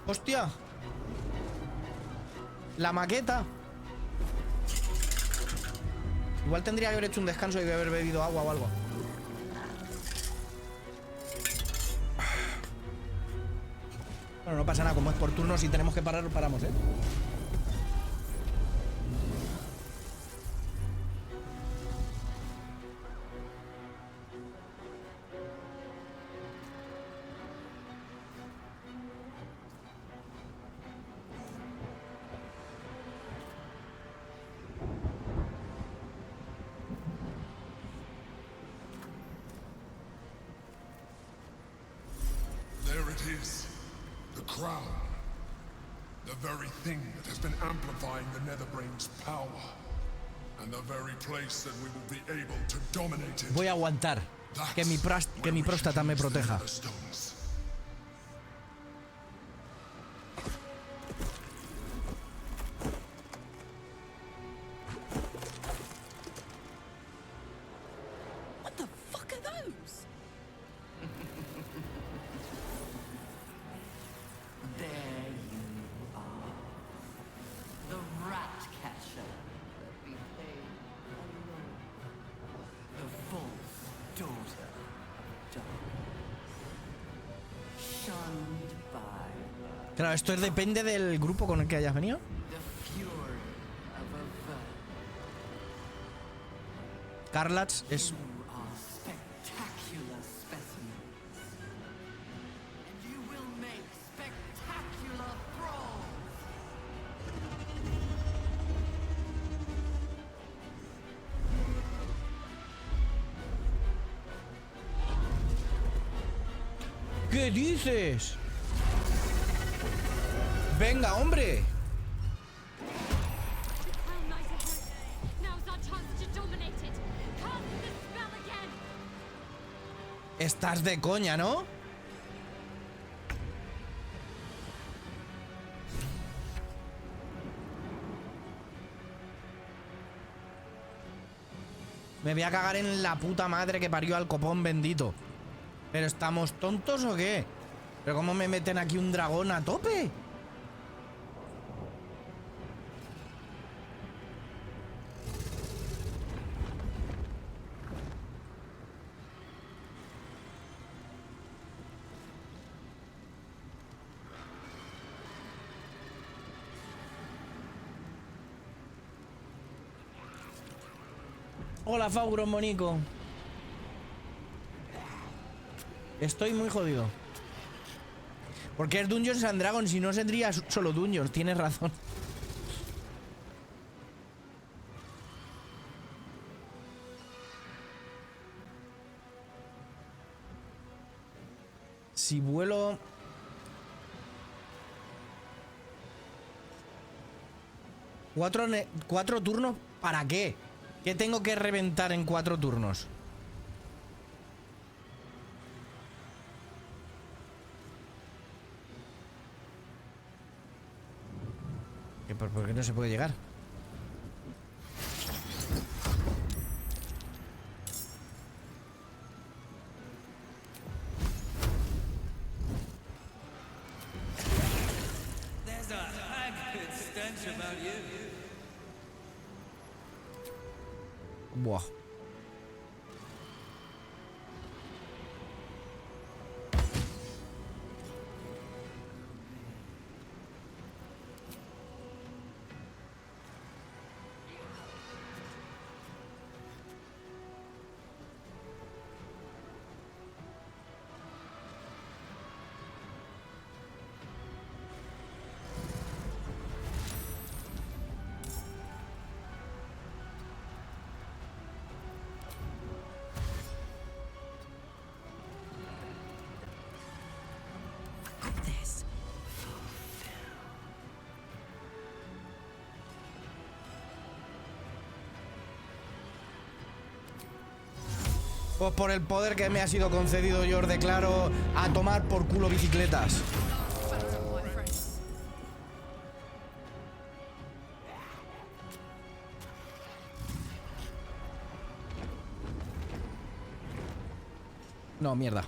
¡Hostia! La maqueta. Igual tendría que haber hecho un descanso y haber bebido agua o algo. Bueno, no pasa nada, como es por turnos y tenemos que parar, paramos, ¿eh? There it is. The crown. The very thing that has been amplifying the Netherbrain's power. And the very place that we will be able to dominate it. Voy a aguantar. Que mi próstata me proteja. What the fuck are those? There you are. The rat catcher that became alone. The false daughter of dark. Shunned by Claro, esto depende del grupo con el que hayas venido. the fury of a verse. Carlats es... You are spectacular specimens. And you will make spectacular brawls. ¿Qué dices? Venga, hombre. Crown lies ahead. Now's our chance to dominate it. Cast the spell again. Estás de coña, ¿no? Me voy a cagar en la puta madre que parió al copón bendito. ¿Pero estamos tontos o qué? ¿Pero cómo me meten aquí un dragón a tope? Hola, Fauro, monico. Estoy muy jodido. Porque es Dungeons and Dragons, si no sería solo Dungeons, tienes razón. Si vuelo... ¿Cuatro turnos? ¿Para qué? ¿Qué tengo que reventar en 4 turnos? ¿Por qué no se puede llegar? There's a haggard stench about you. Buah. This. Pues por el poder que me ha sido concedido, yo os declaro a tomar por culo bicicletas. No, mierda.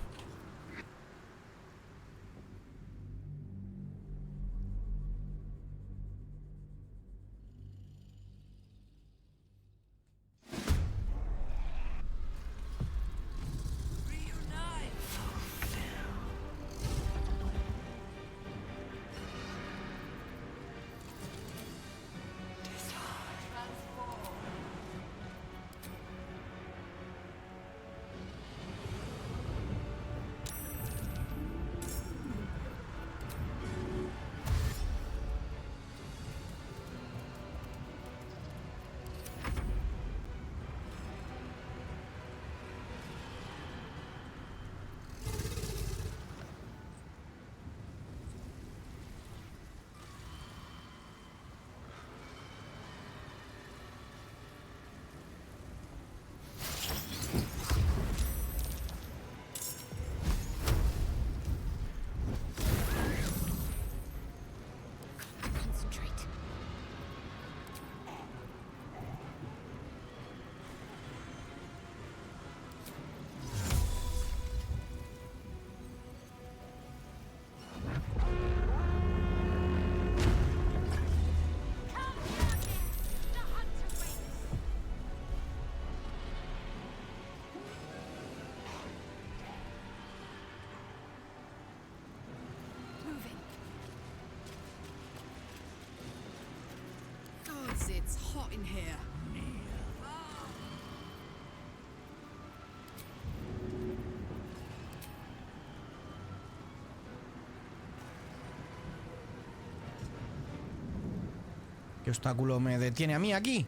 It's hot in here. ¿Qué obstáculo me detiene a mí aquí?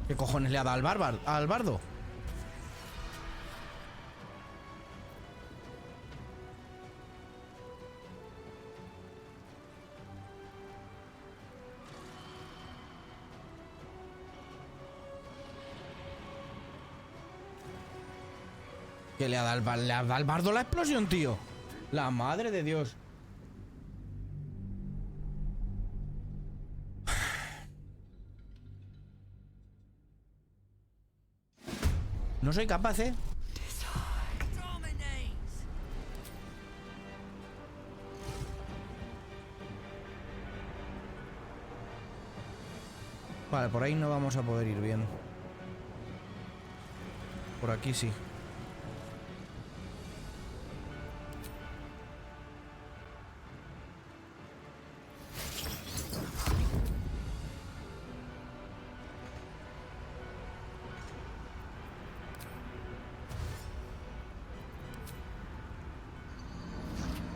¿Qué cojones le ha dado al bardo? ¿Qué le ha dado al bardo la explosión, tío? La madre de Dios. No soy capaz, ¿eh? Vale, por ahí no vamos a poder ir bien. Por aquí sí.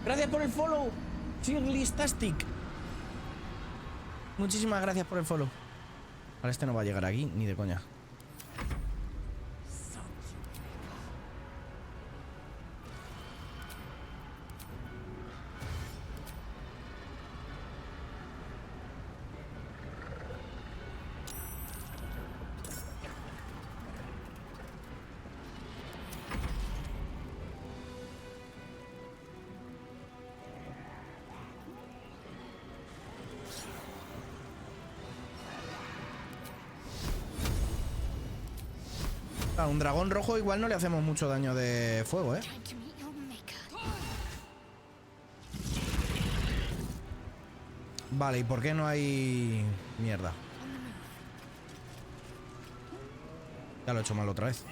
Gracias por el follow, Sirlistastic. Muchísimas gracias por el follow. Ahora este no va a llegar aquí, ni de coña. A un dragón rojo igual no le hacemos mucho daño de fuego, ¿eh? Time to meet your maker. Vale, ¿y por qué no hay mierda? Ya lo he hecho mal otra vez.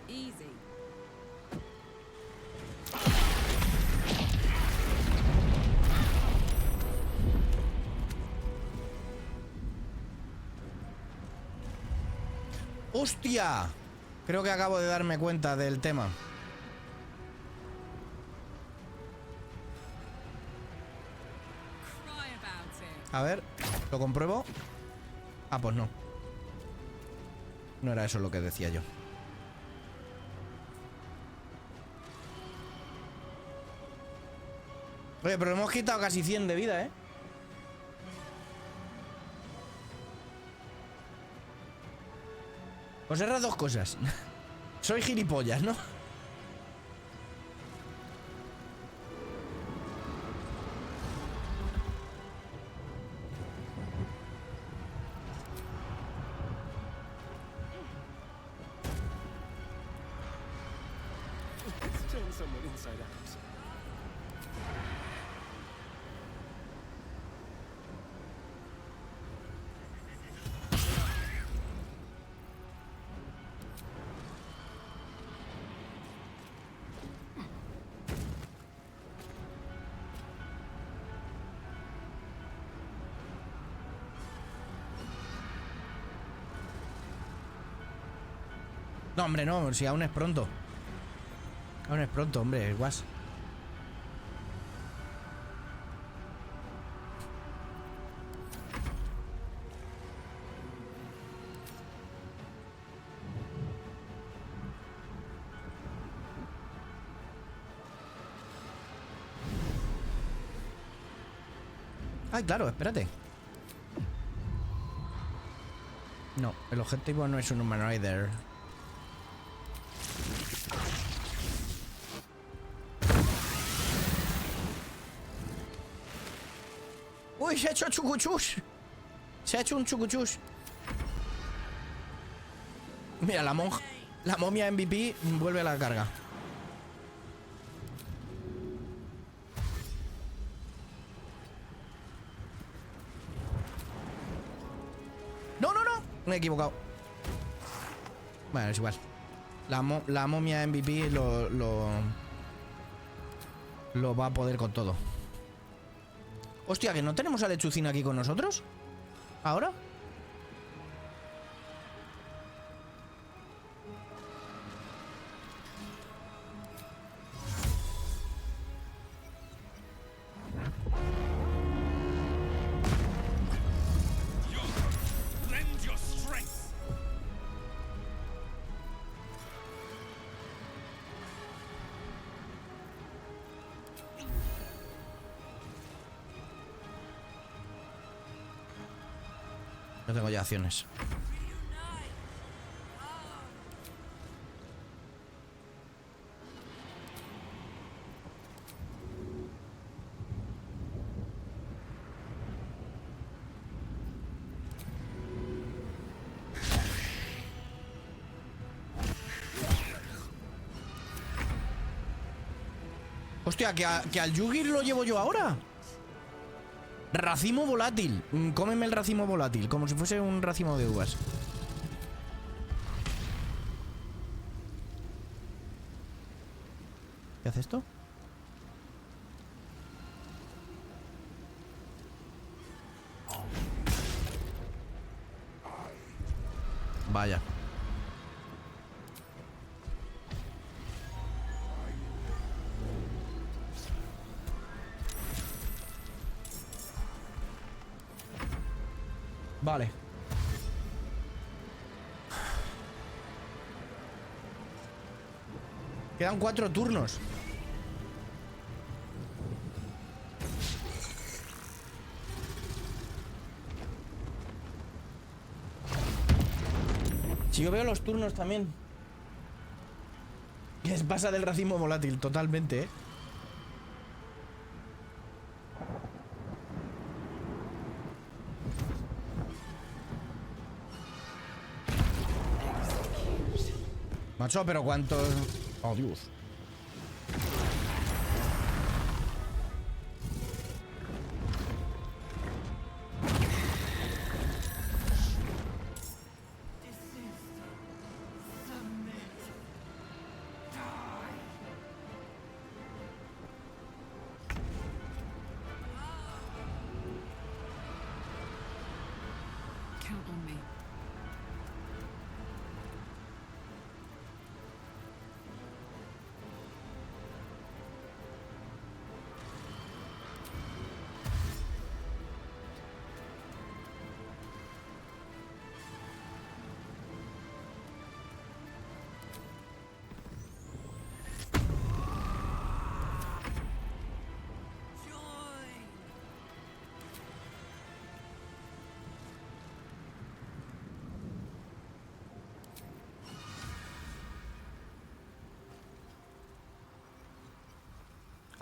Easy. ¡Hostia! Creo que acabo de darme cuenta del tema. Cry about it. A ver, ¿lo compruebo? Ah, pues no. No era eso lo que decía yo. Oye, pero hemos quitado casi 100 de vida, ¿eh? Os he errado dos cosas. Soy gilipollas, ¿no? Turn someone inside out. No, hombre, no, si aún es pronto. Aún es pronto, hombre, guas. Ay, claro, espérate. No, el objetivo no es un humanoider. Uy, se ha hecho chucuchus. Se ha hecho un chucuchus. Mira, la monja, la momia MVP vuelve a la carga. No, no, no. Me he equivocado. Bueno, es igual. La momia MVP lo va a poder con todo. Hostia, ¿que no tenemos a Lechucina aquí con nosotros? ¿Ahora? Lend your strength. No tengo ya acciones. Hostia, que al Yugi lo llevo yo ahora. Racimo volátil. Cómeme el racimo volátil, como si fuese un racimo de uvas. ¿Qué hace esto? Vaya. Vale. Quedan 4 turnos. Si yo veo los turnos también. Les pasa del racimo volátil, totalmente, ¿eh? Macho, pero cuántos... Oh, Dios. Count on me.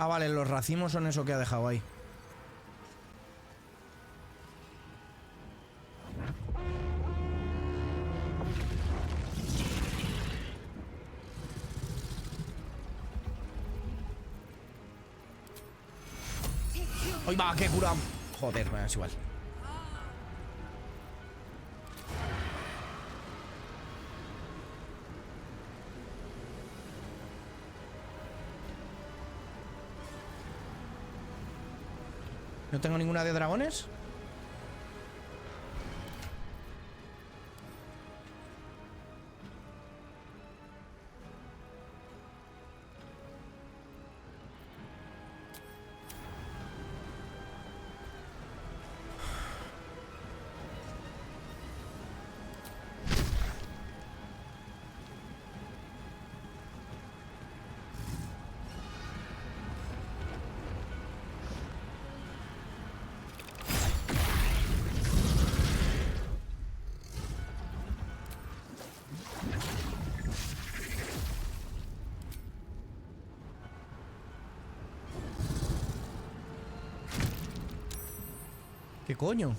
Ah, vale, los racimos son eso que ha dejado ahí. ¡Ay, va! ¡Qué curado! Joder, bueno, es igual. ¿No tengo ninguna de dragones? ¿Qué coño?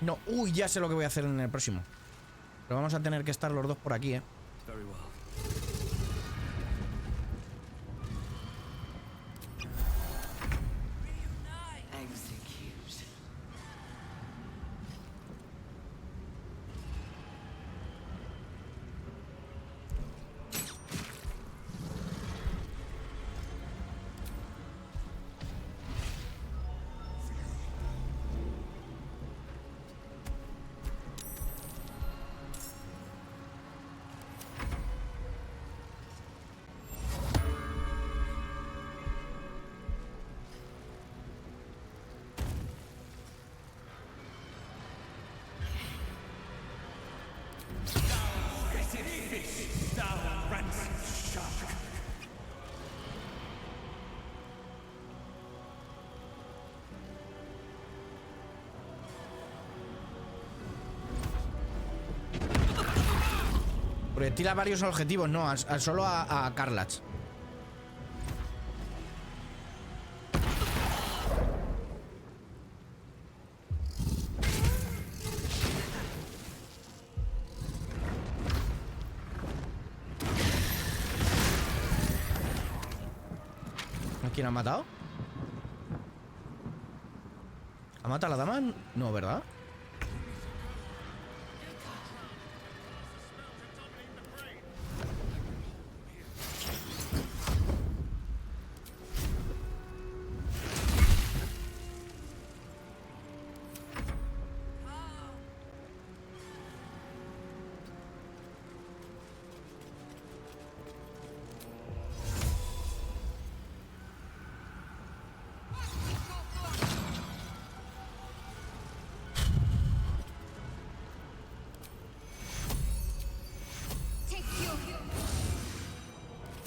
No, uy, ya sé lo que voy a hacer en el próximo. Pero vamos a tener que estar los dos por aquí, Very well. Execute. Proyectila varios objetivos, no, solo a Carlach. ¿A quién ha matado? ¿Ha matado a la dama? No, ¿verdad?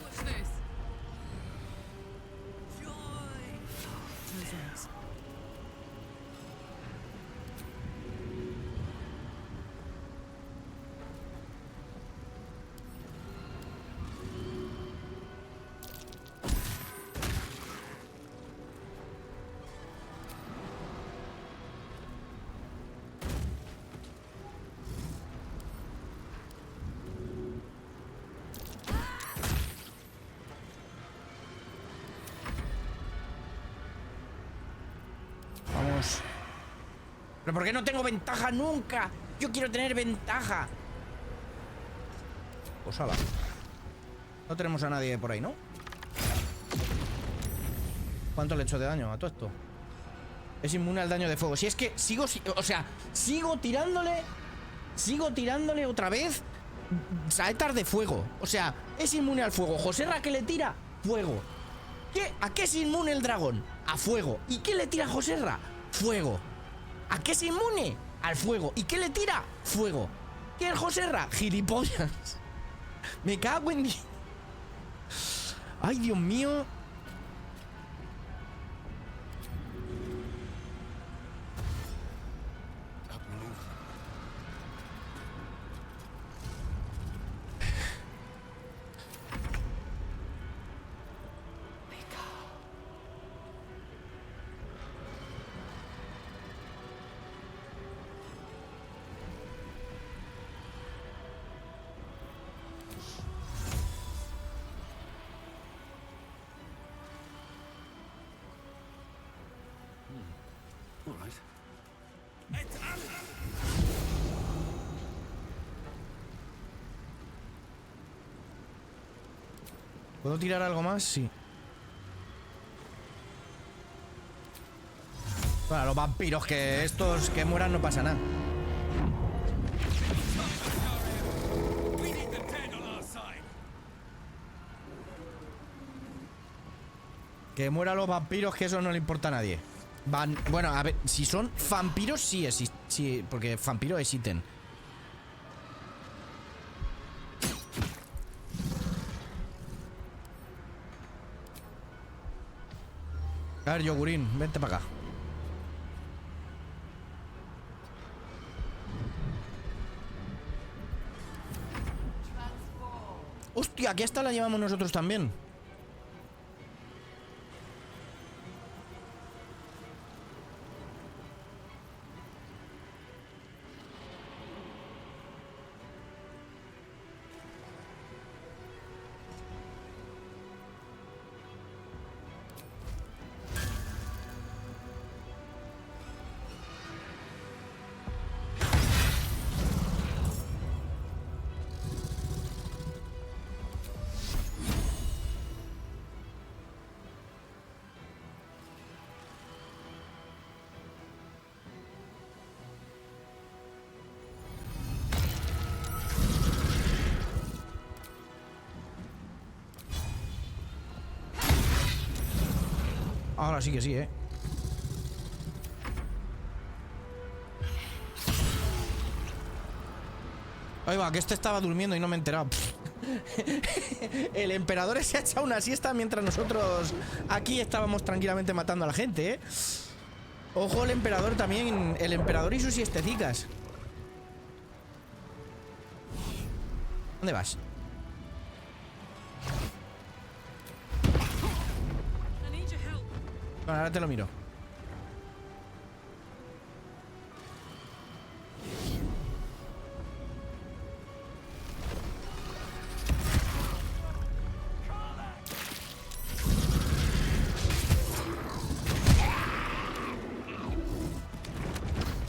What's this? Vamos. ¿Pero por qué no tengo ventaja nunca? Yo quiero tener ventaja. Pues ala. No tenemos a nadie por ahí, ¿no? ¿Cuánto le he hecho de daño a todo esto? Es inmune al daño de fuego. Si es que sigo... O sea, sigo tirándole otra vez saetas de fuego. O sea, es inmune al fuego. Joserra, ¿qué le tira? Fuego. ¿Qué? ¿A qué es inmune el dragón? A fuego. ¿Y qué le tira a Joserra? Fuego. ¿A qué es inmune? Al fuego. ¿Y qué le tira? Fuego. ¿Qué es Joserra? Gilipollas. Me cago en... Ay, Dios mío. All right. ¿Puedo tirar algo más? Sí. Bueno, los vampiros, que estos que mueran no pasa nada. We need the dead on our side. Que mueran los vampiros, que eso no le importa a nadie. Van, bueno, a ver, si son vampiros, sí, sí, porque vampiro es ítem. A ver, yogurín, vente para acá. Hostia, aquí esta la llevamos nosotros también. Ahora sí que sí, ¿eh? Ahí va, que este estaba durmiendo y no me he enterado. El emperador se ha echado una siesta mientras nosotros aquí estábamos tranquilamente matando a la gente, ¿eh? Ojo, el emperador también. El emperador y sus siestecicas. ¿Dónde vas? I need your help. Bueno, ahora te lo miro.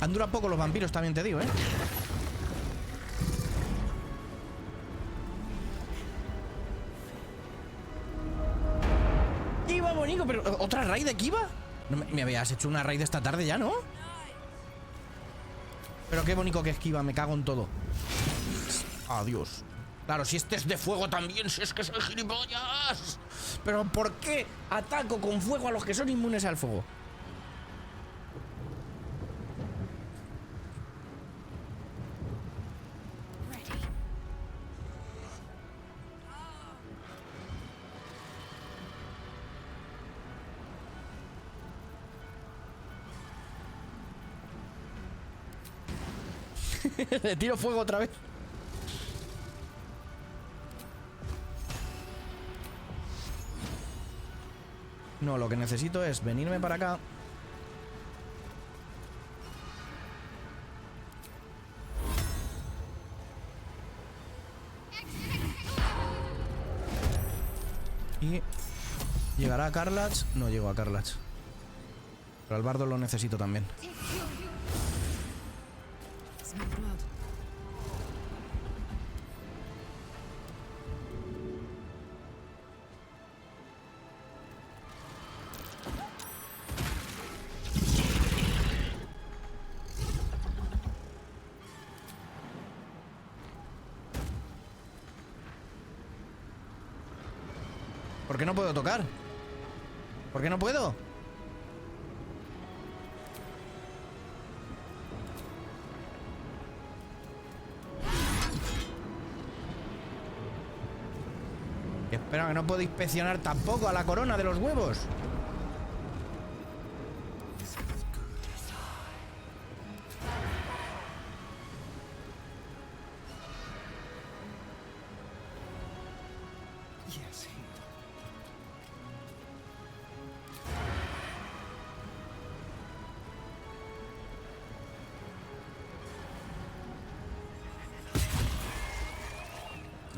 Han durado poco los vampiros, también te digo, ¿eh? Kiva bonito, pero ¿otra raid de Kiva? No, me habías hecho una raid esta tarde ya, ¿no? Pero qué bonito que es Kiva, me cago en todo. Adiós. Claro, si este es de fuego también, si es que soy gilipollas. Pero ¿por qué ataco con fuego a los que son inmunes al fuego? Le tiro fuego otra vez. No, lo que necesito es venirme para acá. Y llegará a Carlach. No llego a Carlach. Pero al Bardo lo necesito también. Smell blood. ¿Por qué no puedo tocar? ¿Por qué no puedo? Y espera, que no puedo inspeccionar tampoco a la corona de los huevos.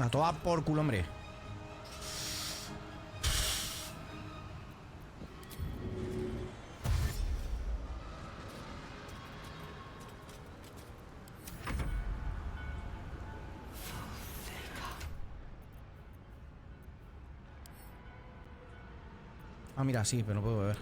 A toda por culo, hombre. Ah, mira, sí, pero no puedo beber.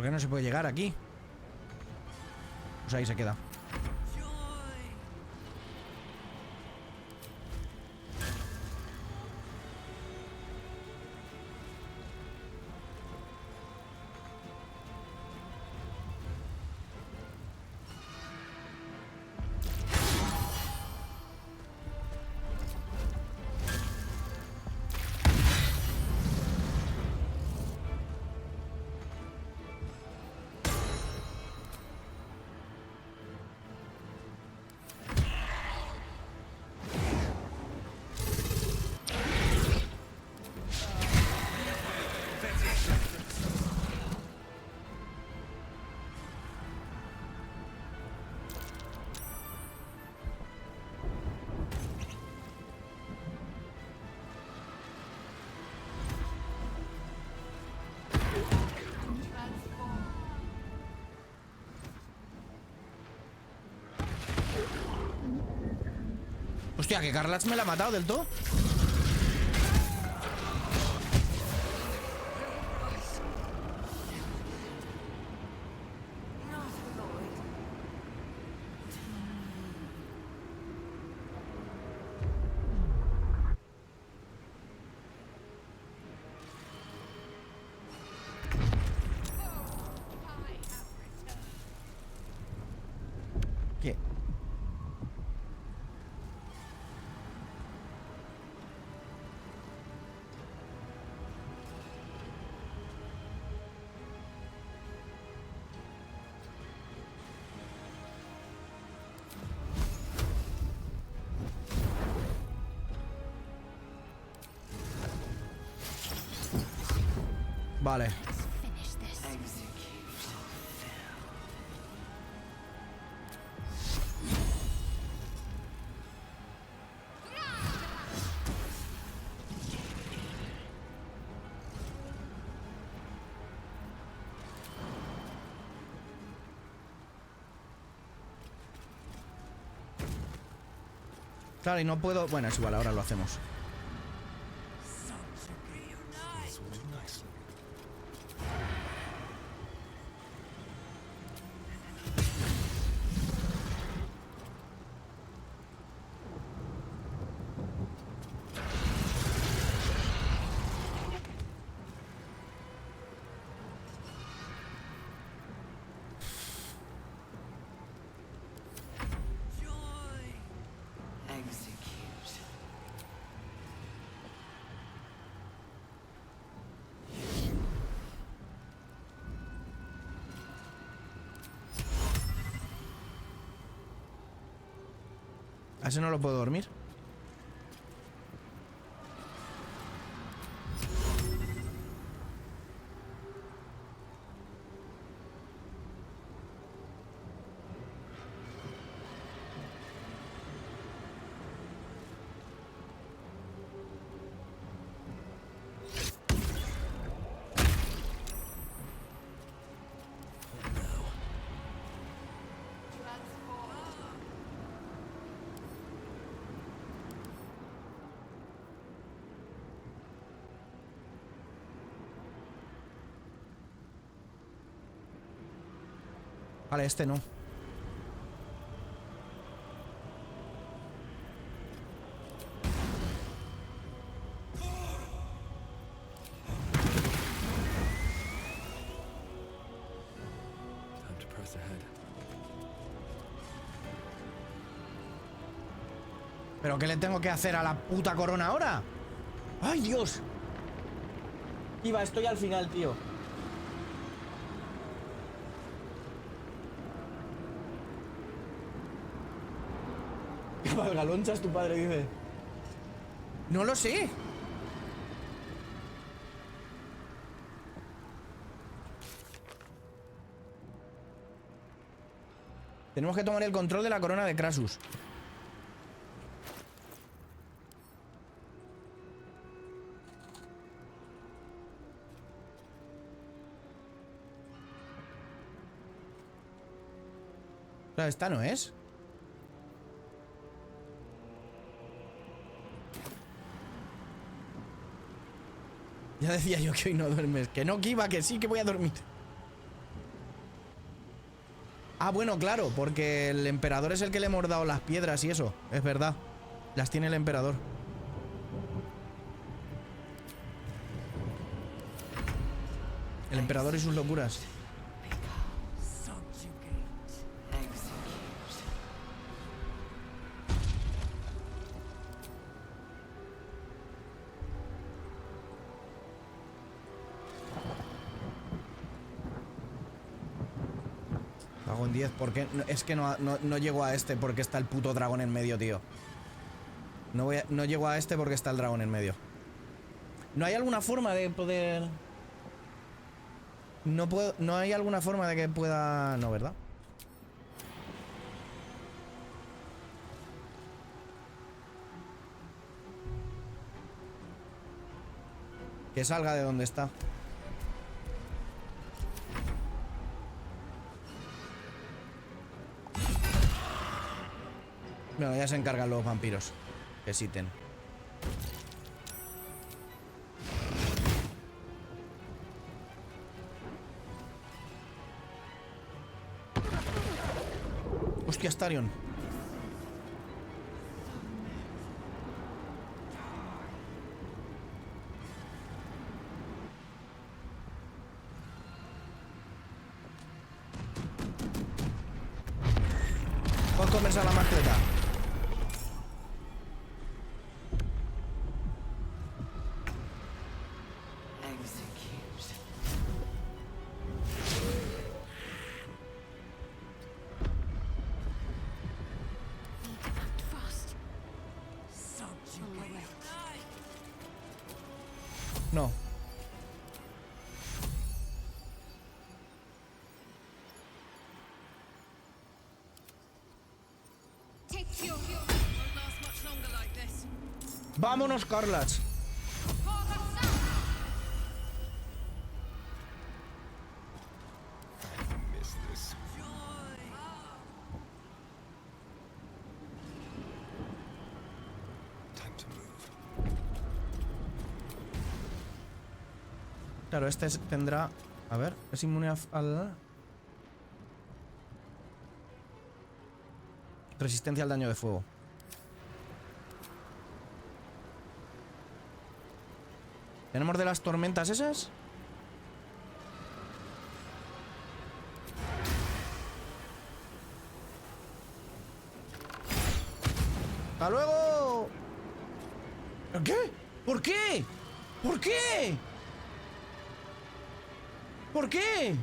¿Por qué no se puede llegar aquí? Pues ahí se queda. Hostia, que Carlach me la ha matado del todo. ¿Qué? Vale. Finish this. Claro, y no puedo... Bueno, es igual, ahora lo hacemos. ¿A ese no lo puedo dormir? Vale, este no. Time to press ahead. ¿Pero qué le tengo que hacer a la puta corona ahora? ¡Ay, Dios! Iba, estoy al final, tío. Valgalonchas, tu padre dice. No lo sé. Tenemos que tomar el control de la corona de Krasus. Claro, esta no es. Ya decía yo que hoy no duermes. Que no, que iba, que sí, que voy a dormir. Ah, bueno, claro, porque el emperador es el que le hemos dado las piedras y eso. Es verdad. Las tiene el emperador. El emperador y sus locuras. Hago en 10, ¿por qué? Es que no llego a este porque está el puto dragón en medio, tío. No llego a este porque está el dragón en medio. ¿No hay alguna forma de poder...? No hay alguna forma de que pueda... No, ¿verdad? Que salga de donde está. Bueno, ya se encargan los vampiros. Que siten. Hostia, Astarion. Puedo comerse a la mascleta. No. Vámonos, Carlach. Claro, este tendrá... A ver, es inmune al... Resistencia al daño de fuego. ¿Tenemos de las tormentas esas? ¡Hasta luego! ¿Qué? ¿Por qué? ¿Por qué? ¿Por qué?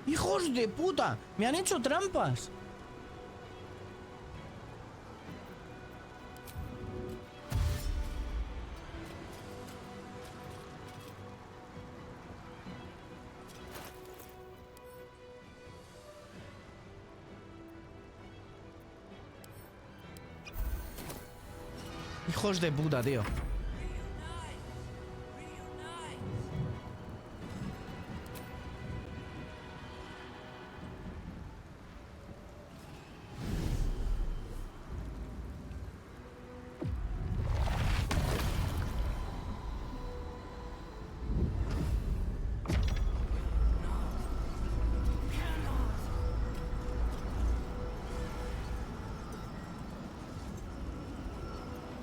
¡Hijos de puta! ¡Me han hecho trampas! Hijos de puta, tío.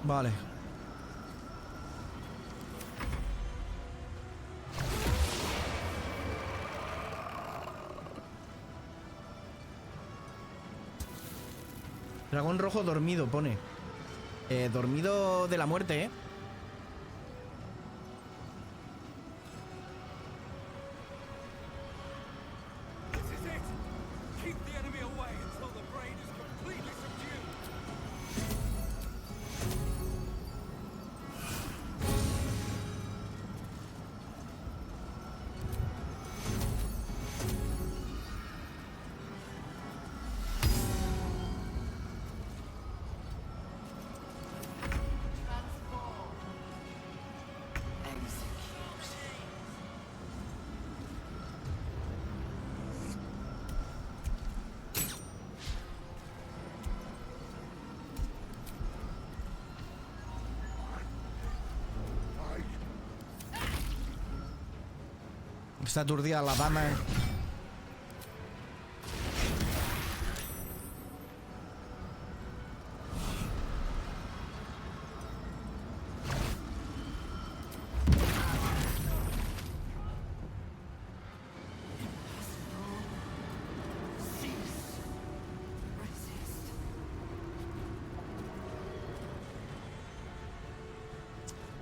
Vale. Dragón rojo dormido, pone. Dormido de la muerte, ¿eh? Está aturdida la dama.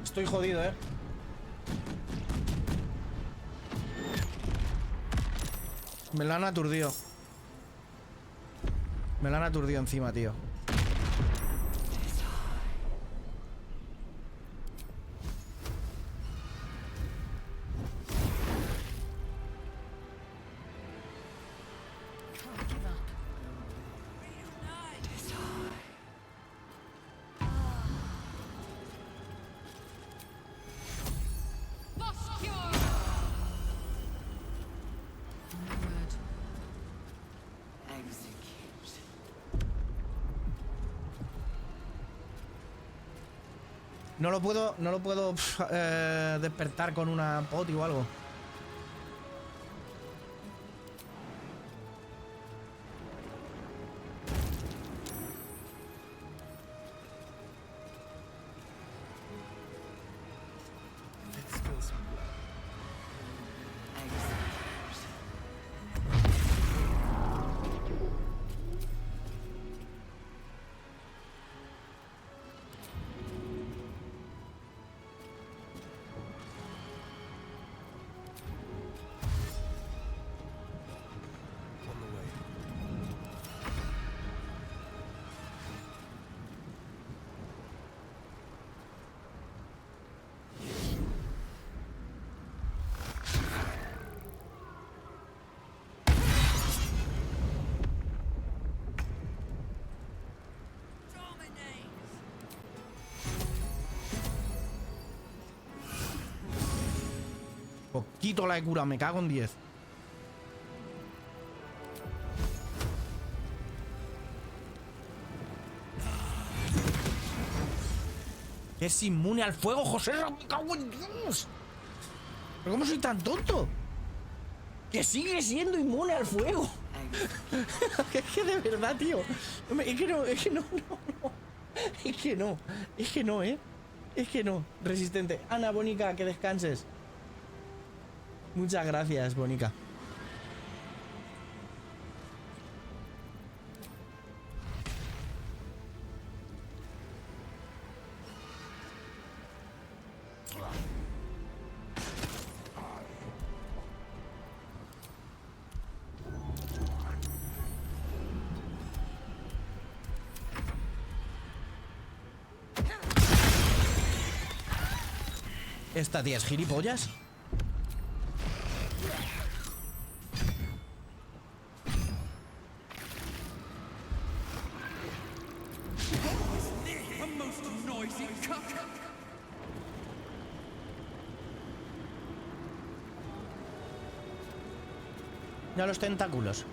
Estoy jodido, ¿eh? Me la han aturdido. Me la han aturdido encima, tío. No lo puedo despertar con una poti o algo. Poquito la he curado, me cago en 10. Es inmune al fuego, José. Me cago en Dios. ¿Pero cómo soy tan tonto? Que sigue siendo inmune al fuego. Es que de verdad, tío. Es que no. Es que no, Es que no. Resistente. Ana, Bonica, que descanses. Muchas gracias, Bonica. ¿Esta tía es gilipollas? Ya los tentáculos.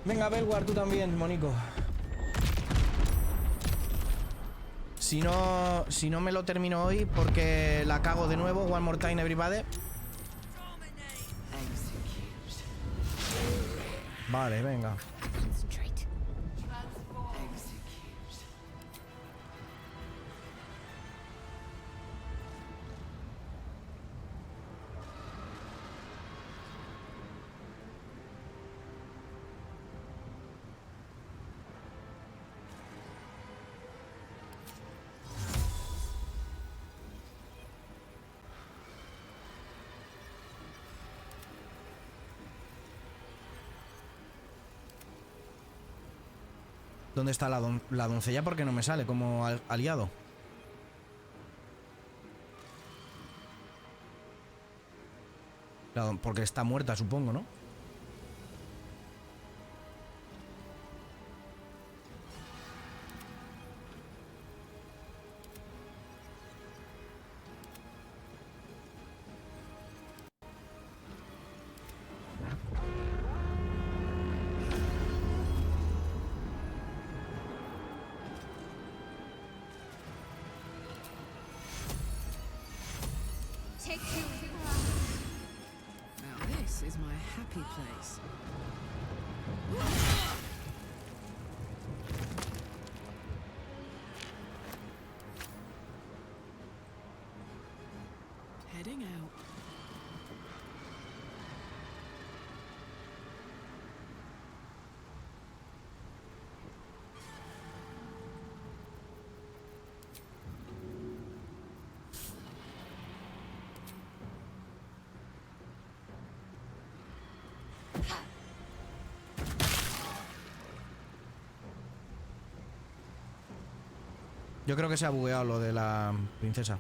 Venga, Belwar, tú también, Monico. Si no me lo termino hoy porque la cago de nuevo. One more time, everybody. Vale, venga. ¿Dónde está la doncella? Porque no me sale como aliado. Porque está muerta, supongo, ¿no? take you to Now this is my happy place. Heading out. Yo creo que se ha bugueado lo de la princesa.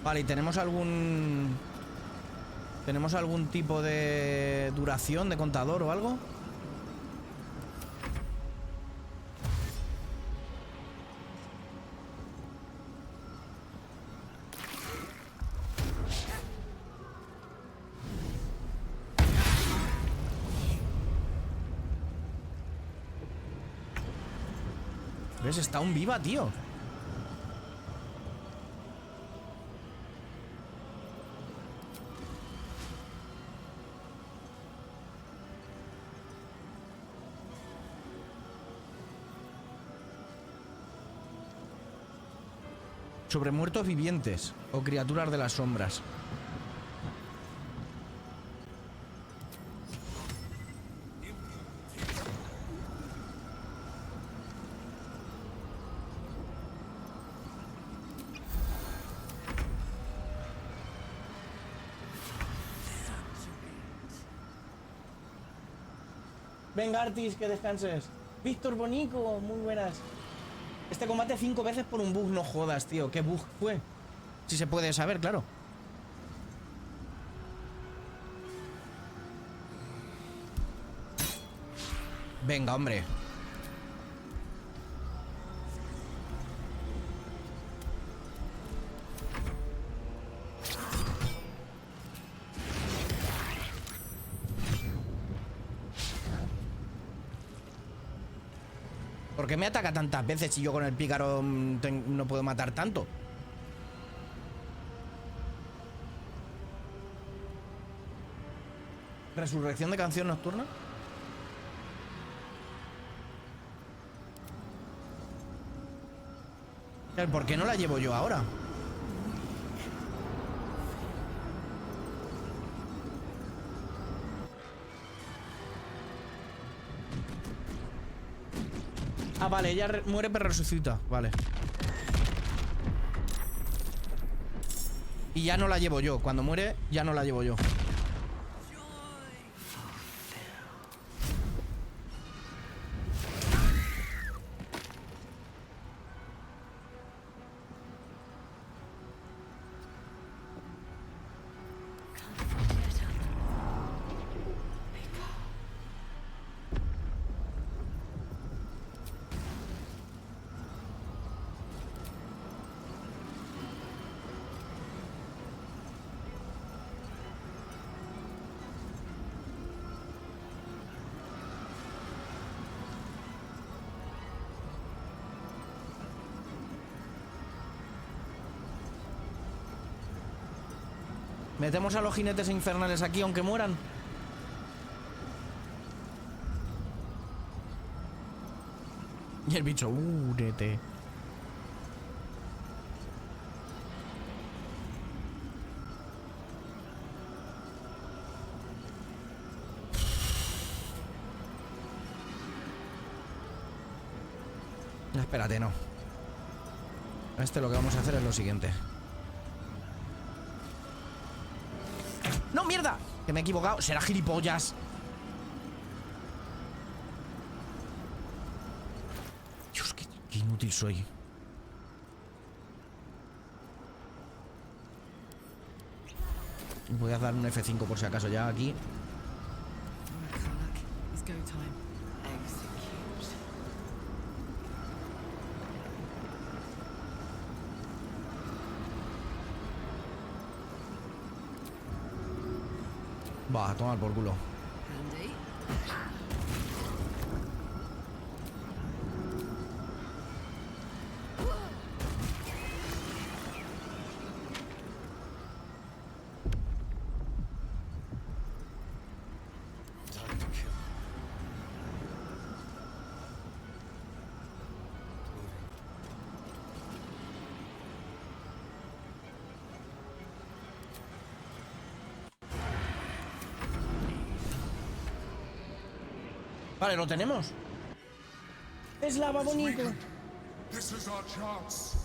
Vale, ¿y tenemos algún tipo de duración de contador o algo? ¿Ves? Está aún viva, tío. Sobre muertos vivientes o criaturas de las sombras. Venga, Artis, que descanses. Víctor Bonico, muy buenas. Este combate 5 veces por un bug, no jodas, tío. ¿Qué bug fue? Si se puede saber, claro. Venga, hombre. ¿Por qué me ataca tantas veces si yo con el pícaro no puedo matar tanto? ¿Resurrección de canción nocturna? ¿Por qué no la llevo yo ahora? Ah, vale, ella muere pero resucita. Vale. Y ya no la llevo yo. Cuando muere, ya no la llevo yo. Metemos a los jinetes infernales aquí aunque mueran. Y el bicho, úrete. Espérate, no. Lo que vamos a hacer es lo siguiente. ¡No, mierda! Que me he equivocado. Será gilipollas. Dios, Qué inútil soy. Voy a dar un F5 por si acaso ya aquí. Karlak, it's go time. Execute. Va, a tomar por culo. Handy. Time to kill. Vale, lo tenemos. Es lava bonito. This is our chance.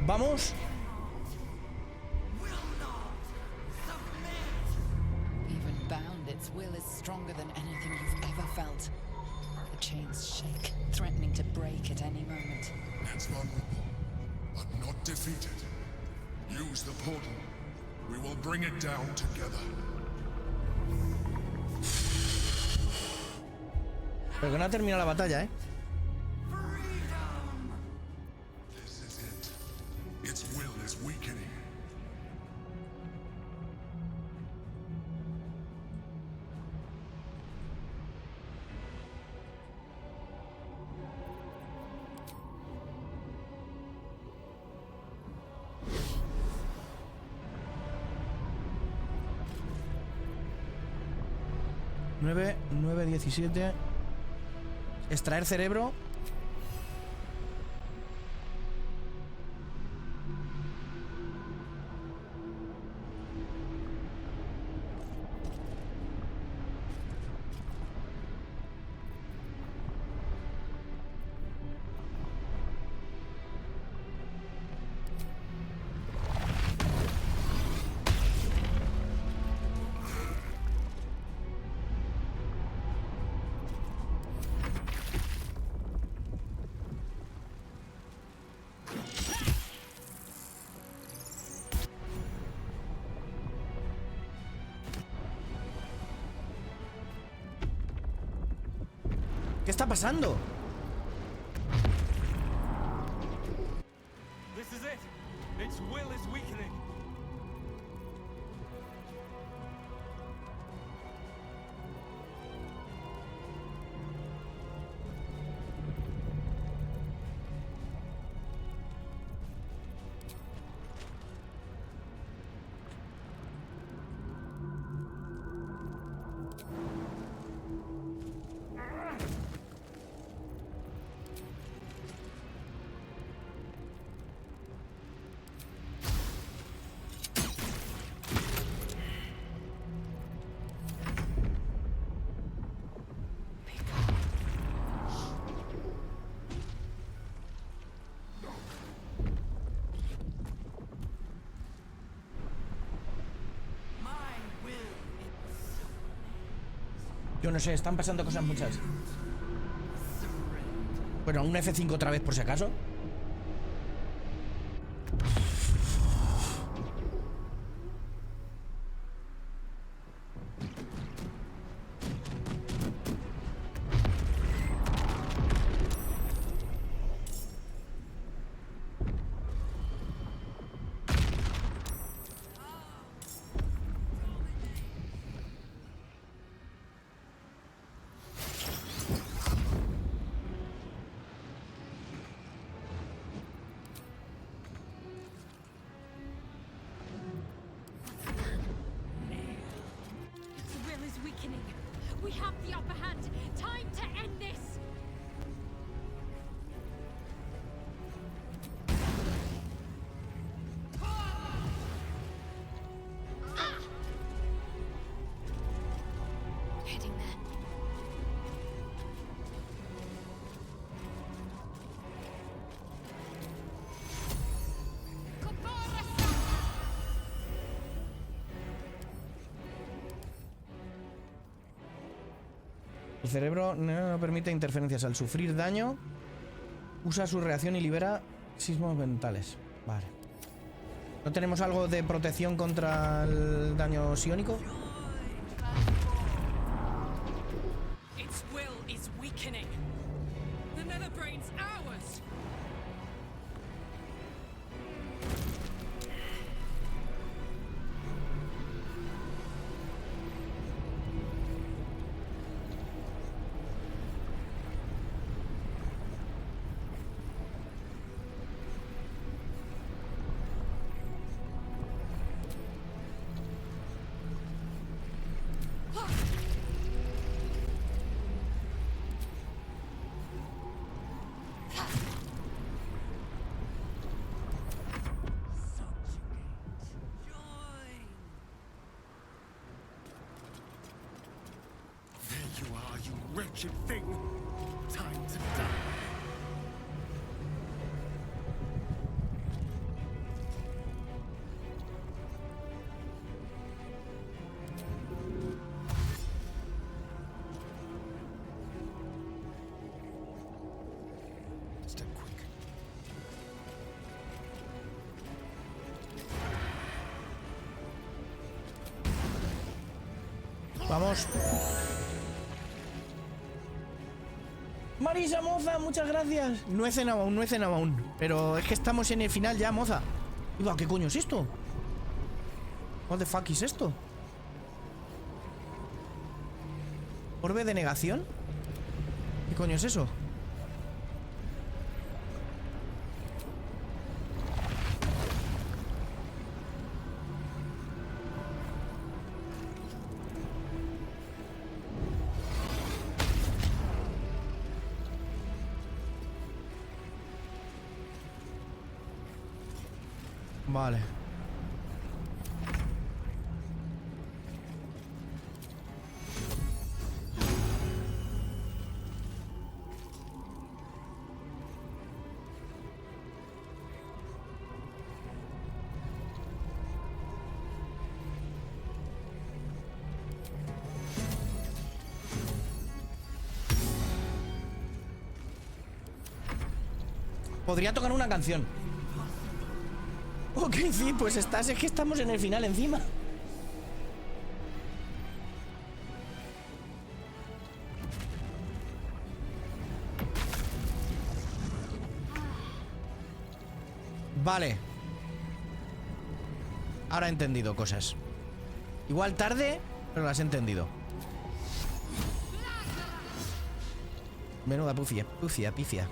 Vamos. Even bound, its will is stronger than anything you've ever felt. The chains shake, threatening to break at any moment. It's vulnerable, but not defeated. Use the portal. We will bring it down together. Pero que no ha terminado la batalla, ¿eh? This is it. Its will is weakening. Nueve, 17. Extraer cerebro. ¿Qué está pasando? This is it. Its will is weakening. Yo no sé, están pasando cosas muchas. Bueno, un F5 otra vez por si acaso. The will is weakening. We have the upper hand. Time to end this. Heading there. El cerebro no permite interferencias. Al sufrir daño, usa su reacción y libera sismos mentales. Vale. ¿No tenemos algo de protección contra el daño psiónico? Its will is weakening. The nether brain's ours. There you are, you wretched thing. Time to die. Step quick. Vamos. Marisa, moza, muchas gracias. No he cenado aún, no he cenado aún. Pero es que estamos en el final ya, moza. Iba, ¿qué coño es esto? What the fuck es esto? ¿Orbe de negación? ¿Qué coño es eso? Vale. Podría tocar una canción. Ok, sí, pues estás, es que estamos en el final encima. Vale. Ahora he entendido cosas. Igual tarde, pero las he entendido. Menuda pifia.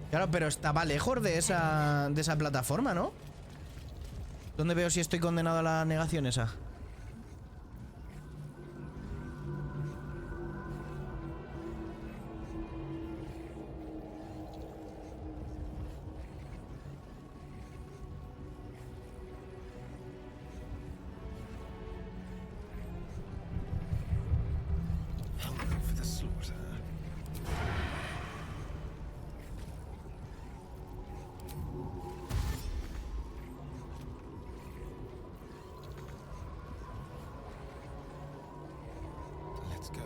Claro, pero estaba lejos de esa plataforma, ¿no? ¿Dónde veo si estoy condenado a la negación esa? For the slaughter. Let's go.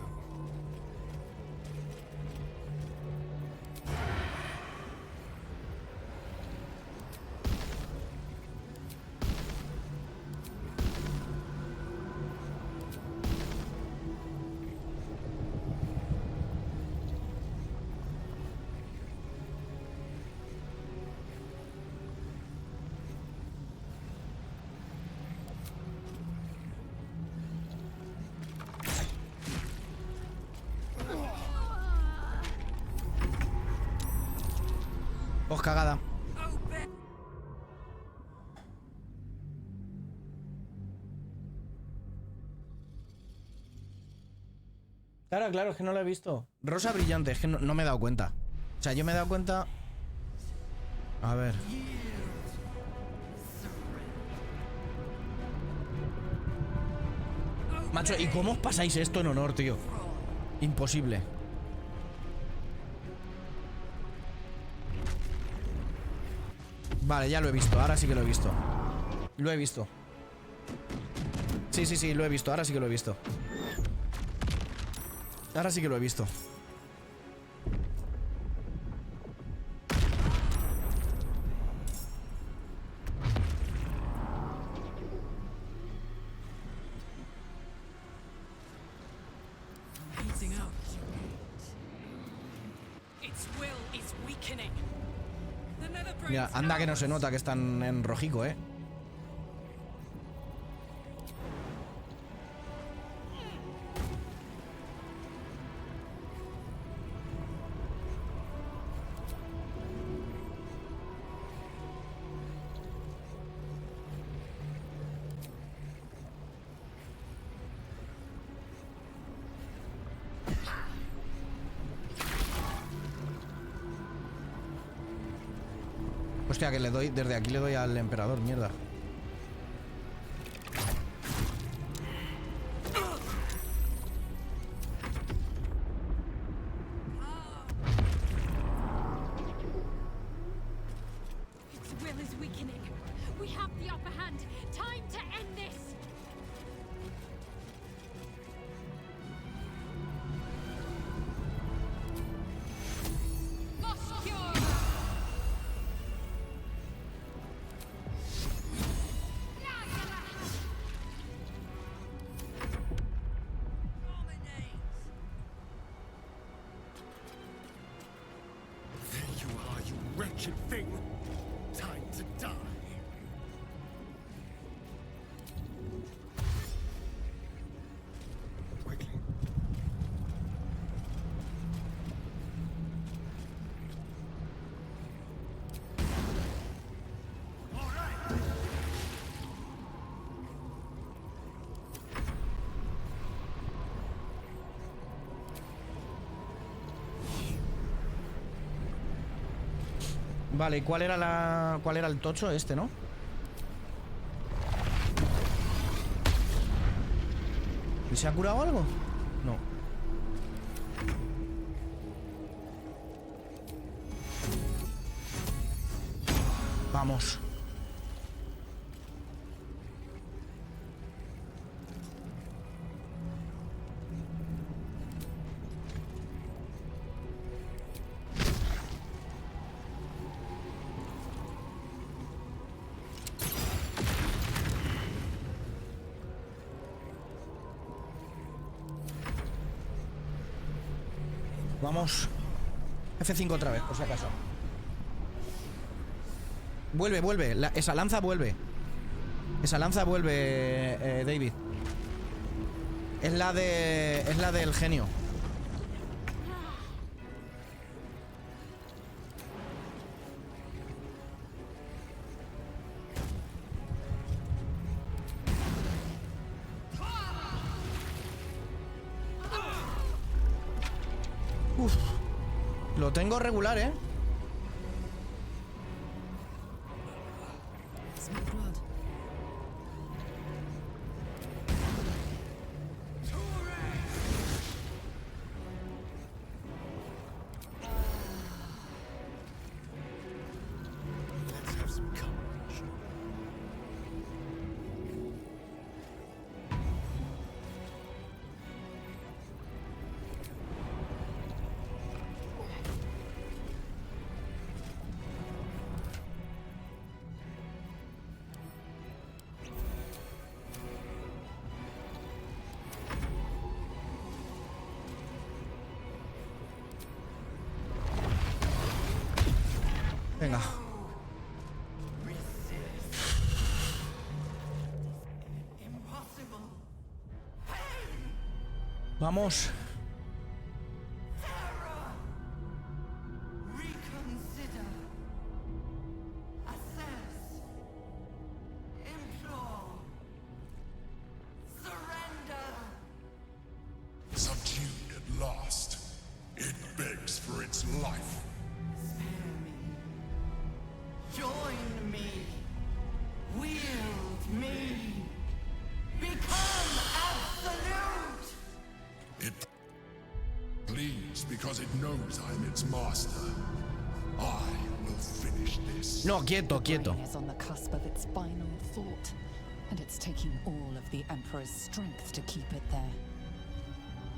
Pues cagada. Claro, es que no lo he visto. Rosa brillante, es que no me he dado cuenta. O sea, yo me he dado cuenta. A ver. Macho, ¿y cómo os pasáis esto en honor, tío? Imposible. Vale, ya lo he visto. Ahora sí que lo he visto. Lo he visto. Sí, sí, sí, lo he visto. Ahora sí que lo he visto. Ahora sí que lo he visto. Heating up. Its will is weakening. The nether brains Mira, anda que no se nota que están en rojico, ¿eh? Hostia, que le doy, desde aquí le doy al emperador, mierda. Its will is weakening. We have the upper hand. Time to end this. There you are, you wretched thing. Time to die. Quickly. All right. Vale, ¿cuál era el tocho este, no? ¿Y se ha curado algo? No. Vamos. Vamos. F5 otra vez, por si acaso. Vuelve, vuelve. Esa lanza vuelve. Esa lanza vuelve, David. Es la del genio. Uf. Lo tengo regular, ¿eh? Smell blood. Let's have some courage. Venga. Vamos. Reconsider. Assess. Implore. Surrender. Subdued at last, it begs for its life. Spare me. Join me. Wield me. Become absolute. It pleads because it knows I'm its master. I will finish this. No, quieto, quieto. Brain is on the cusp of its final thought. And it's taking all of the Emperor's strength to keep it there.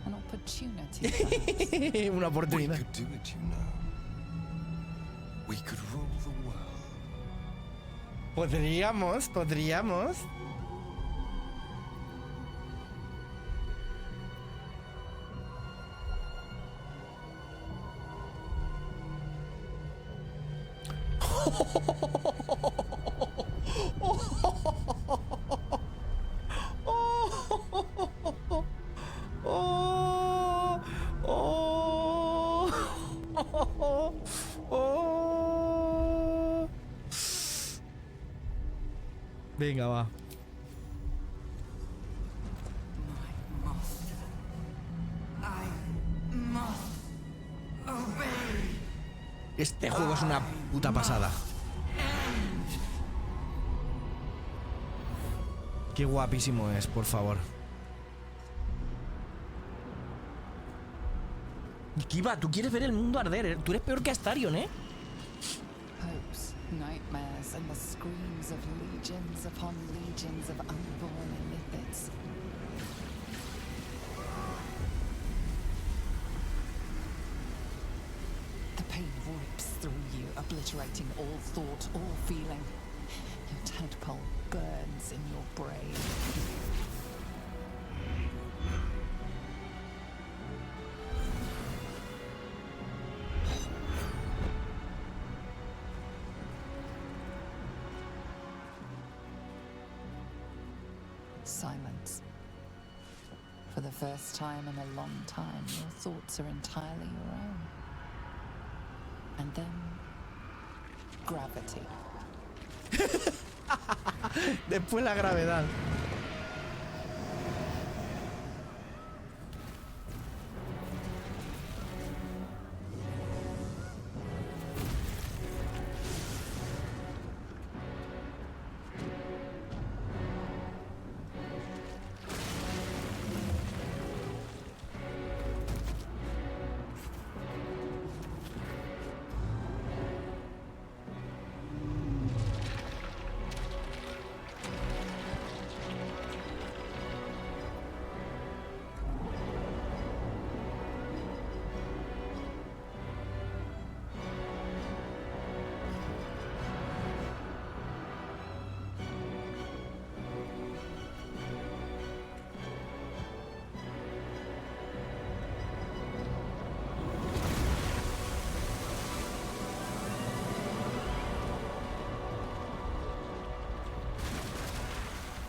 An opportunity, perhaps. Una We oportunidad. could do it, you know. We could rule the world. Podríamos. Venga, va. My master. I must obey. Este juego es una puta pasada. Qué guapísimo es, por favor. ¿Y qué va? Tú quieres ver el mundo arder, ¿eh? Tú eres peor que Astarion, ¿eh? Hopes, nightmares, and the screams of legions upon legions of unborn illithids. The pain rips through you, obliterating all thought, all feeling. Your tadpole burns in your brain. Silence. For the first time in a long time, your thoughts are entirely your own. And then, gravity. Después la gravedad.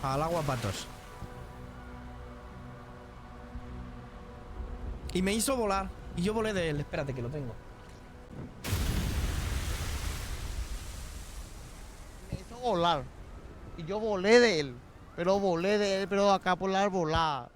Al agua, patos. Y me hizo volar. Y yo volé de él. Espérate que lo tengo. Me hizo volar. Y yo volé de él. Pero acá por la volada.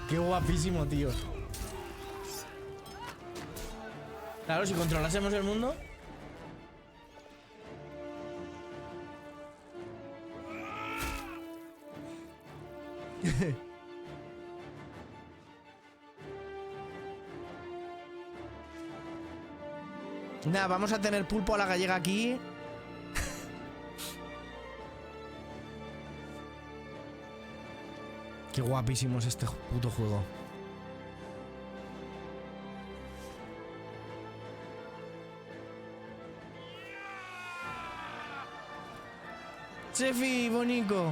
Qué guapísimo, tío. Claro, si controlásemos el mundo. Nada, vamos a tener pulpo a la gallega aquí. Qué guapísimo es este puto juego. Chefi, bonico.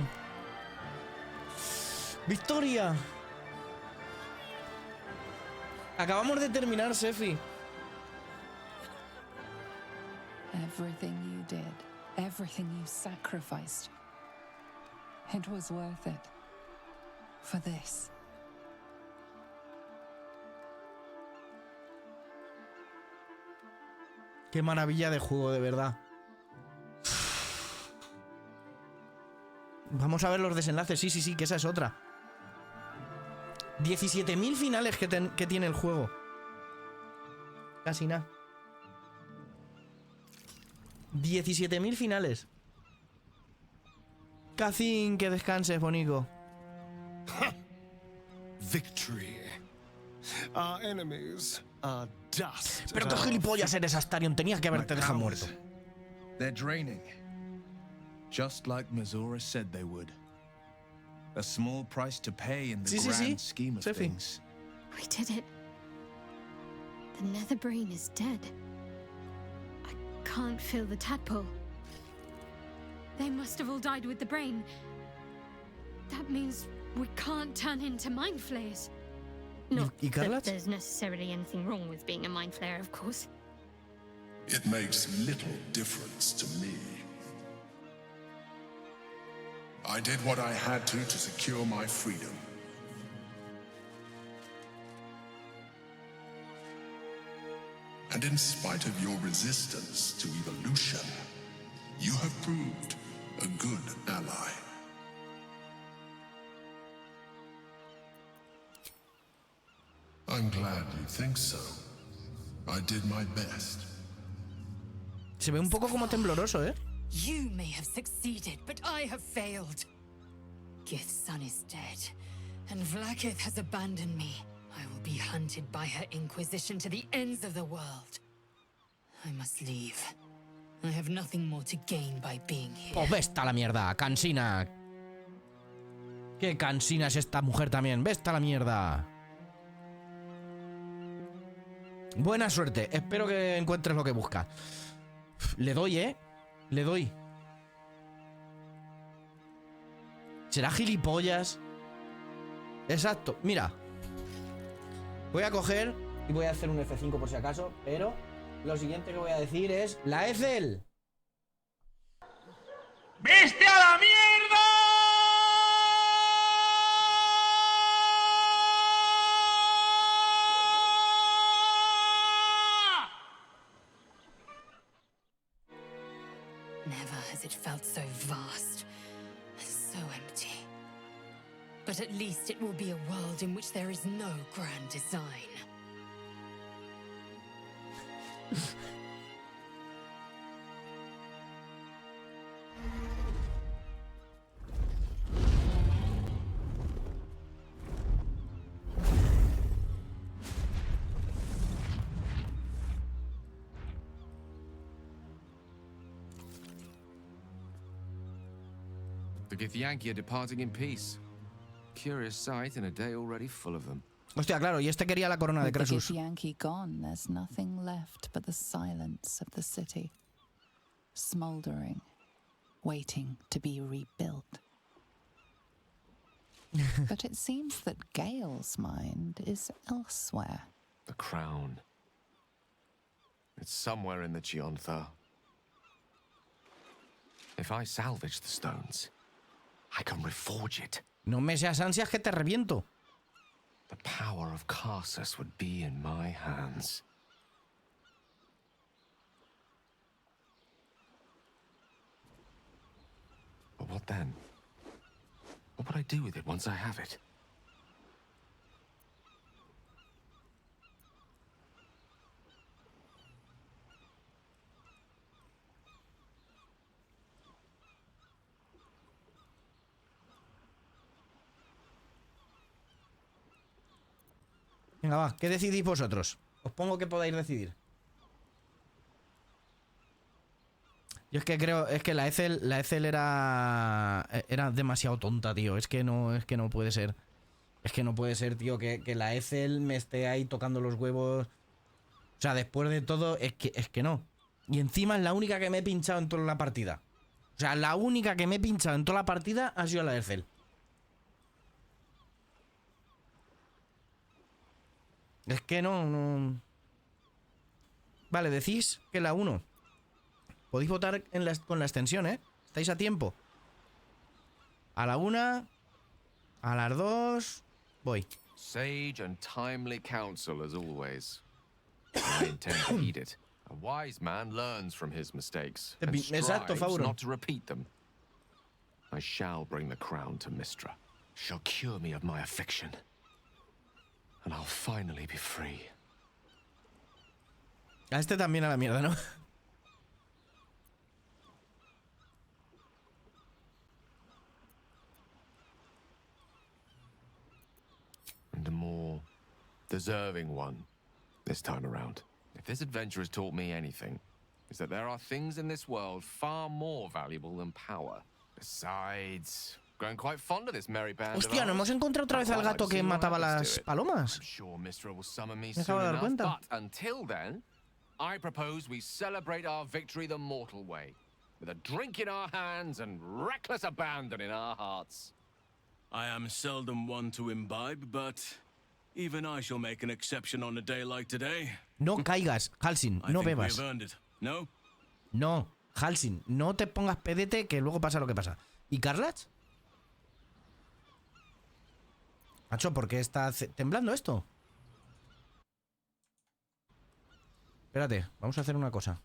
Victoria. Acabamos de terminar, Sefi. Everything you did, everything you sacrificed, it was worth it. For this. Qué maravilla de juego, de verdad. Vamos a ver los desenlaces. Sí, que esa es otra. 17.000 finales que tiene el juego. Casi nada. 17.000 finales. Cacín, que descanses, bonico. Victory. Our enemies are dust. Pero qué gilipollas eres, Astarion. Tenías que haberte dejado muerto. They're draining. Just like Mazora said they would. A small price to pay in the grand scheme of things. We did it. The Netherbrain is dead. I can't feel the tadpole. They must have all died with the brain. That means we can't turn into mind flayers. Not that there's necessarily anything wrong with being a mind flayer, of course. It makes little difference to me. I did what I had to secure my freedom. And in spite of your resistance to evolution, you have proved a good ally. I'm glad you think so. I did my best. Se ve un poco como tembloroso, ¿eh? You may have succeeded, but I have failed. Gith's son is dead, and Vlaakith has abandoned me. I will be hunted by her Inquisition to the ends of the world. I must leave. I have nothing more to gain by being here. Oh, vesta la mierda, cansina. Qué cansina es esta mujer también. Vesta la mierda. Buena suerte. Espero que encuentres lo que buscas. Le doy, ¿eh? Le doy. ¿Será gilipollas? Exacto. Mira. Voy a coger y voy a hacer un F5 por si acaso, pero lo siguiente que voy a decir es ¡la Ethel! ¡Viste a la mierda! Never has it felt so vast and so empty. But at least it will be a world in which there is no grand design. The Githyanki are departing in peace. Curious sight in a day already full of them. Hostia, claro, y este quería la corona de With the Croesus. Githyanki gone, there's nothing left but the silence of the city, smoldering, waiting to be rebuilt. But it seems that Gale's mind is elsewhere. The crown. It's somewhere in the Chiontha. If I salvage the stones, I can reforge it. No me seas ansias que te reviento. The power of Karsus would be in my hands. But what then? What would I do with it once I have it? Venga, va, ¿qué decidís vosotros? Os pongo que podáis decidir. Yo es que creo, es que la Ethel era demasiado tonta, tío. Es que no puede ser. Es que no puede ser, tío, que la Ethel me esté ahí tocando los huevos. O sea, después de todo, es que no. Y encima es la única que me he pinchado en toda la partida. O sea, la única que me he pinchado en toda la partida ha sido la Ethel. Es que no. Vale, decís que la 1. Podéis votar con la extensión, ¿eh? Estáis a tiempo. A la 1. A las 2. Voy. Sage and timely counsel as always. I intend to heed it, A wise man learns from his mistakes and Exacto, strives Fauro. not to repeat them. I shall bring the crown to Mistra. She'll cure me of my affliction. And I'll finally be free. A este también a la mierda, ¿no? And a more deserving one this time around. If this adventure has taught me anything, it's that there are things in this world far more valuable than power. Besides, growing quite fond of this merry band. Hostia, ¿no hemos encontrado otra vez al gato que mataba las palomas? Me acabo de dar cuenta. But until then, I propose we celebrate our victory the mortal way, with a drink in our hands and reckless abandon in our hearts. I am seldom one to imbibe, but even I shall make an exception on a day like today. No caigas, Halsin, no bebas. No? No, Halsin, no te pongas pedete que luego pasa lo que pasa. ¿Y Carlach? Macho, ¿por qué está temblando esto? Espérate, vamos a hacer una cosa.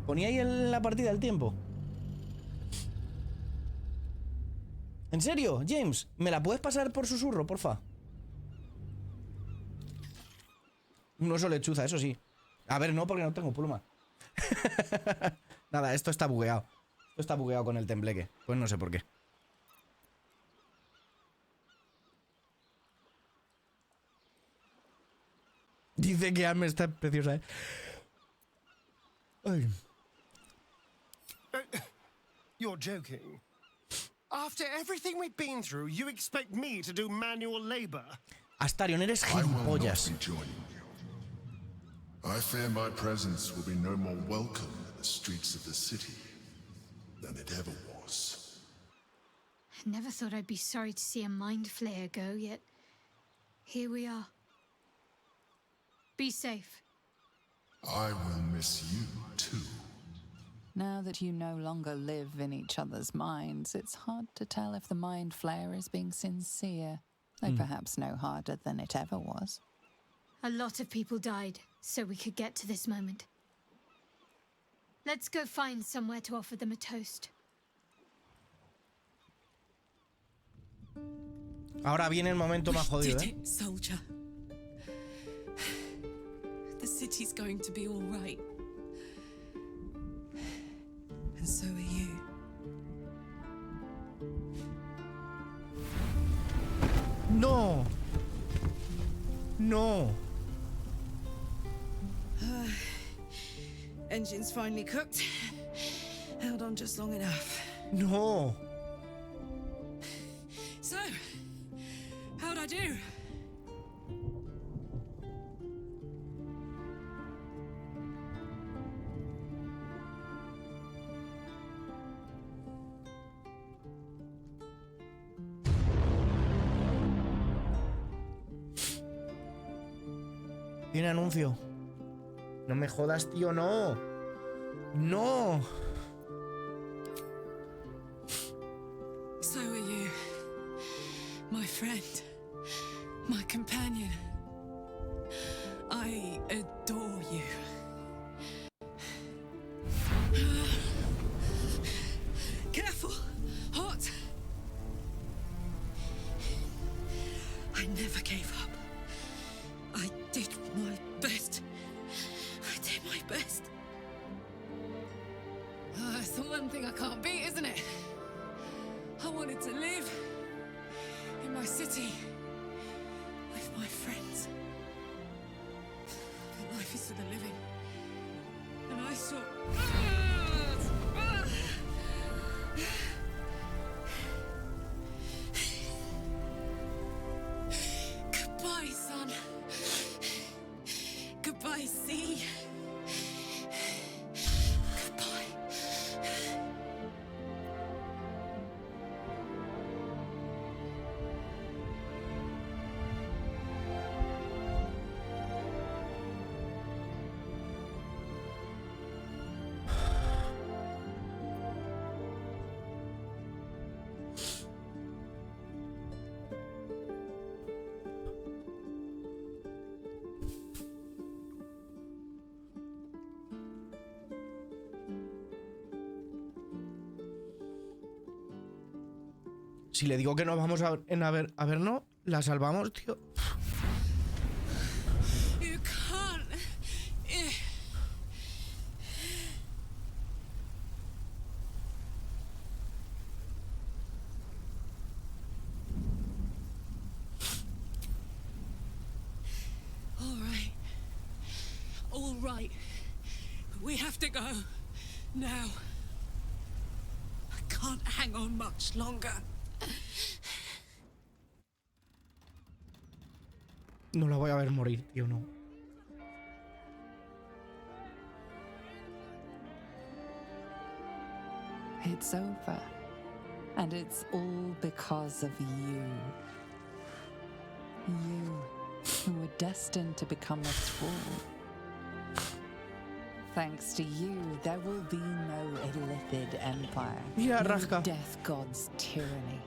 Ponía ahí en la partida el tiempo. ¿En serio, James? ¿Me la puedes pasar por susurro, porfa? Un oso lechuza, eso sí. A ver, no, porque no tengo pluma. Nada, esto está bugueado. Esto está bugueado con el tembleque. Pues no sé por qué. Dice que Arme está preciosa, ¿eh? Ay. You're joking. After everything we've been through, you expect me to do manual labor? Astarion, eres gilipollas. I fear my presence will be no more welcome in the streets of the city than it ever was. I never thought I'd be sorry to see a mind flayer go, yet here we are. Be safe. I will miss you too. Now that you no longer live in each other's minds, it's hard to tell if the mind flayer is being sincere, though perhaps no harder than it ever was. A lot of people died, so we could get to this moment. Let's go find somewhere to offer them a toast. Ahora viene el momento más jodido, ¿eh? Soldier. The city's going to be all right. And so are you. No. No. Engine's finally cooked. Held on just long enough. No. So, how'd I do? Tiene anuncio. No me jodas, tío, no. No. So are you, my friend, my companion. I adore you. Careful, hot. I never gave up. I did my best. I did my best. It's the one thing I can't beat, isn't it? I wanted to live in my city with my friends. But life is for the living. And I saw... Goodbye, son. Goodbye, sea. Goodbye. Si le digo que no vamos a ver, no, la salvamos, tío. You can't. All right. We have to go. Now. I can't hang on much longer. No la voy a ver morir, tío, no. It's over. And it's all because of you. You, who were destined to become a thrall. Thanks to you, there will be no Illithid Empire. Yeah, no Rajka. Death God's tyranny.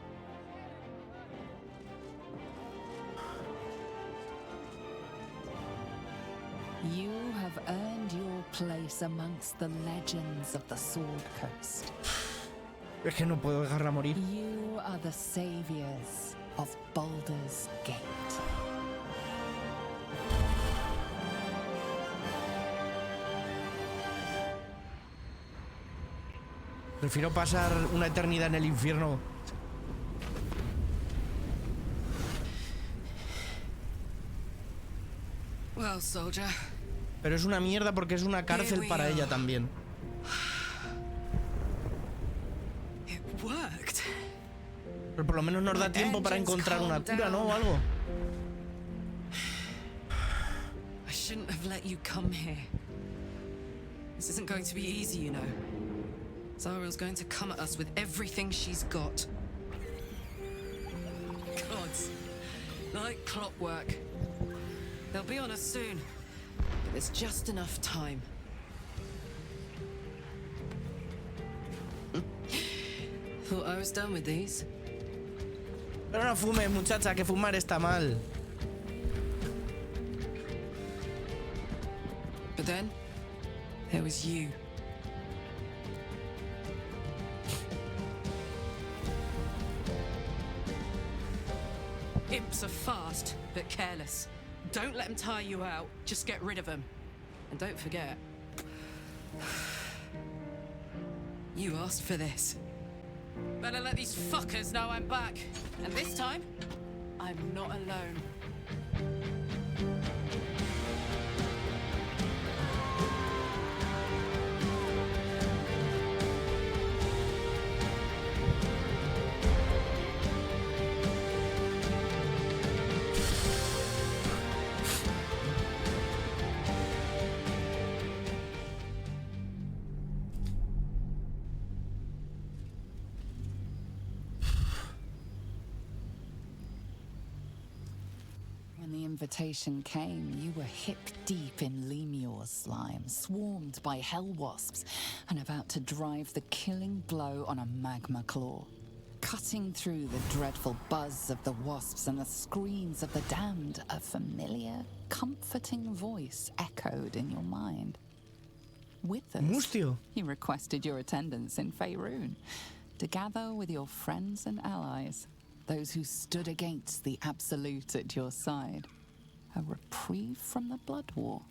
You have earned your place amongst the legends of the Sword Coast. Es que no puedo dejarla morir. You are the saviors of Baldur's Gate. Prefiero pasar una eternidad en el infierno. Well, soldier. Pero es una mierda porque es una cárcel para ella también. It worked. Pero por lo menos nos da tiempo para encontrar una cura, ¿no? O algo. I shouldn't have let you come here. This isn't going to be easy, you know. Zariel's going to come at us with everything she's got. Gods. Like clockwork. They'll be on us soon. But there's just enough time. Thought I was done with these. Pero no fumes, muchacha, que fumar está mal. But then, there was you. Imps are fast, but careless. Don't let them tire you out. Just get rid of them. And don't forget, you asked for this. Better let these fuckers know I'm back. And this time, I'm not alone. When the invitation came, you were hip deep in Lemur's slime, swarmed by hell wasps, and about to drive the killing blow on a magma claw. Cutting through the dreadful buzz of the wasps and the screams of the damned, a familiar, comforting voice echoed in your mind. With us, Mustio. he requested your attendance in Faerun to gather with your friends and allies, those who stood against the Absolute at your side. A reprieve from the Blood War.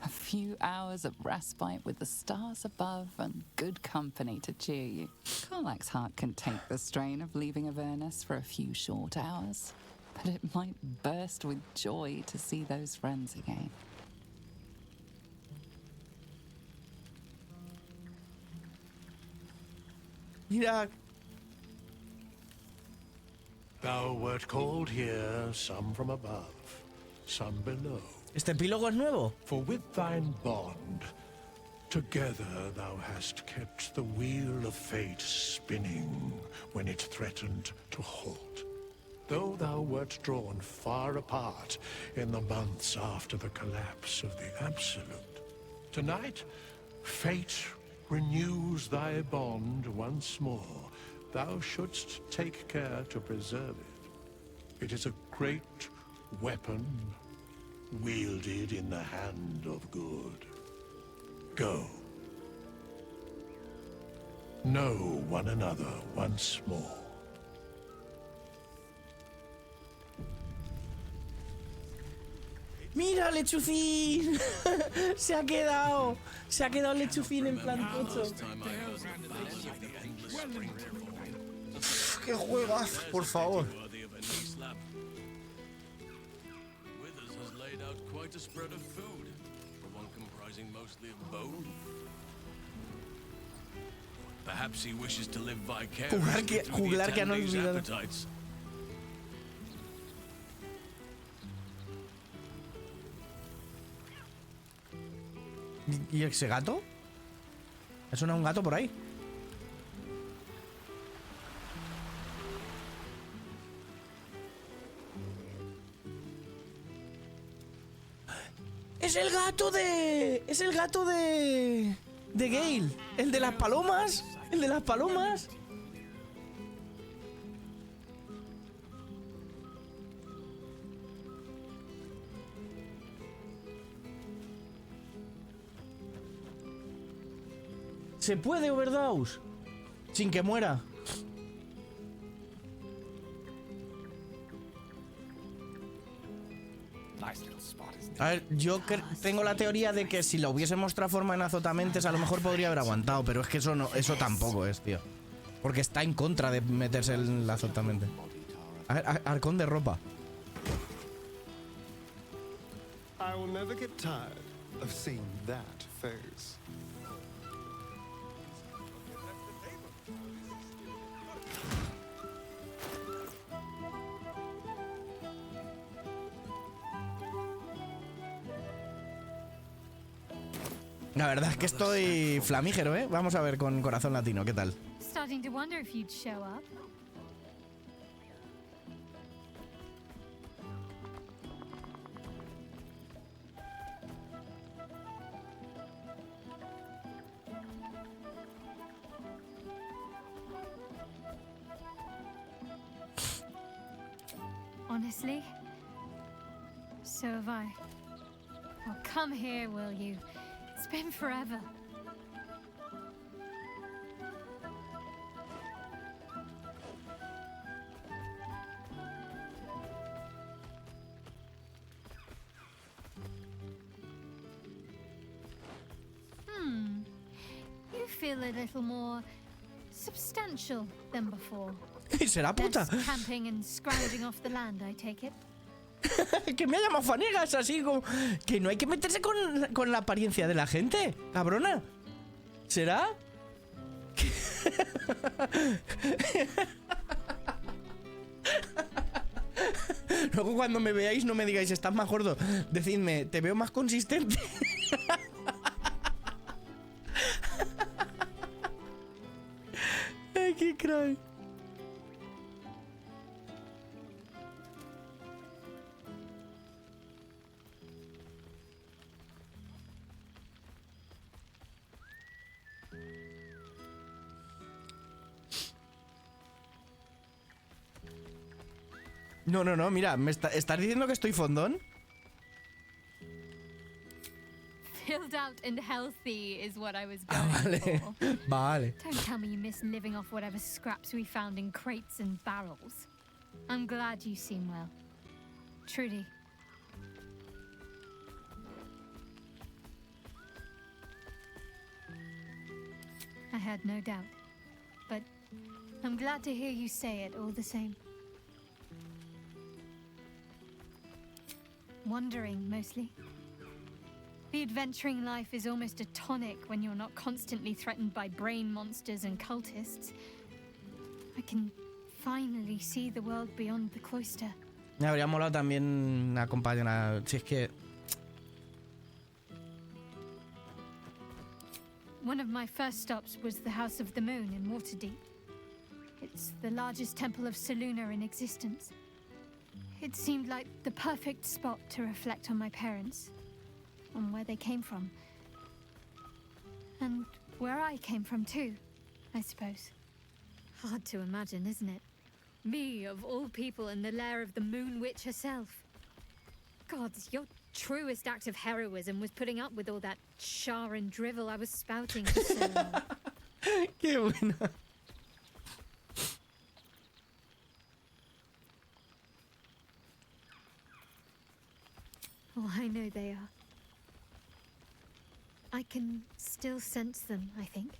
A few hours of respite with the stars above and good company to cheer you. Karlach's heart can take the strain of leaving Avernus for a few short hours, but it might burst with joy to see those friends again. Mira. Thou wert called here, some from above, some below. ¿Este epílogo es nuevo? For with thine bond, together thou hast kept the wheel of fate spinning when it threatened to halt. Though thou wert drawn far apart in the months after the collapse of the Absolute, tonight fate renews thy bond once more. Thou shouldst take care to preserve it. It is a great weapon wielded in the hand of good. Go. Know one another once more. ¡Mira, lechucín! Se ha quedado el lechucín en plan tocho. ¡Qué juegas, por favor! Juglar que han olvidado. ¿Y ese gato? ¿Es un gato por ahí? ¡Es el gato de... Es el gato de... De Gale! ¡El de las palomas! ¡El de las palomas! ¿Se puede overdose? Sin que muera. A ver, yo tengo la teoría de que si lo hubiésemos transformado en azotamentes a lo mejor podría haber aguantado, pero es que eso no, eso tampoco es, tío. Porque está en contra de meterse en el azotamente. A ver, arcón de ropa. I will never get tired of seeing that face. La verdad es que estoy flamígero, ¿eh? Vamos a ver con corazón latino, ¿qué tal? Starting to wonder if you'd show up. Honestly, so have I. Oh, come here, will you? It's been forever. You feel a little more substantial than before. ¿Será puta? Less camping and scrounging off the land, I take it. Que me ha llamado fanegas, así como... Que no hay que meterse con la apariencia de la gente, cabrona. ¿Será? Luego cuando me veáis no me digáis estás más gordo. Decidme, te veo más consistente. Ay, qué cray. No, mira, ¿estás diciendo que estoy fondón? Filled out and healthy is what I was going for. Vale. Don't tell me you miss living off whatever scraps we found in crates and barrels. I'm glad you seem well. Trudy. I had no doubt, but I'm glad to hear you say it all the same. Wandering, mostly. The adventuring life is almost a tonic when you're not constantly threatened by brain monsters and cultists. I can finally see the world beyond the cloister. Me habría molado también acompañar. Si es que... One of my first stops was the House of the Moon in Waterdeep. It's the largest temple of Selûne in existence. It seemed like the perfect spot to reflect on my parents, on where they came from. And where I came from too, I suppose. Hard to imagine, isn't it? Me, of all people, in the lair of the Moon Witch herself. God, your truest act of heroism was putting up with all that char and drivel I was spouting for so long. Qué buena. Oh, I know they are. I can still sense them, I think.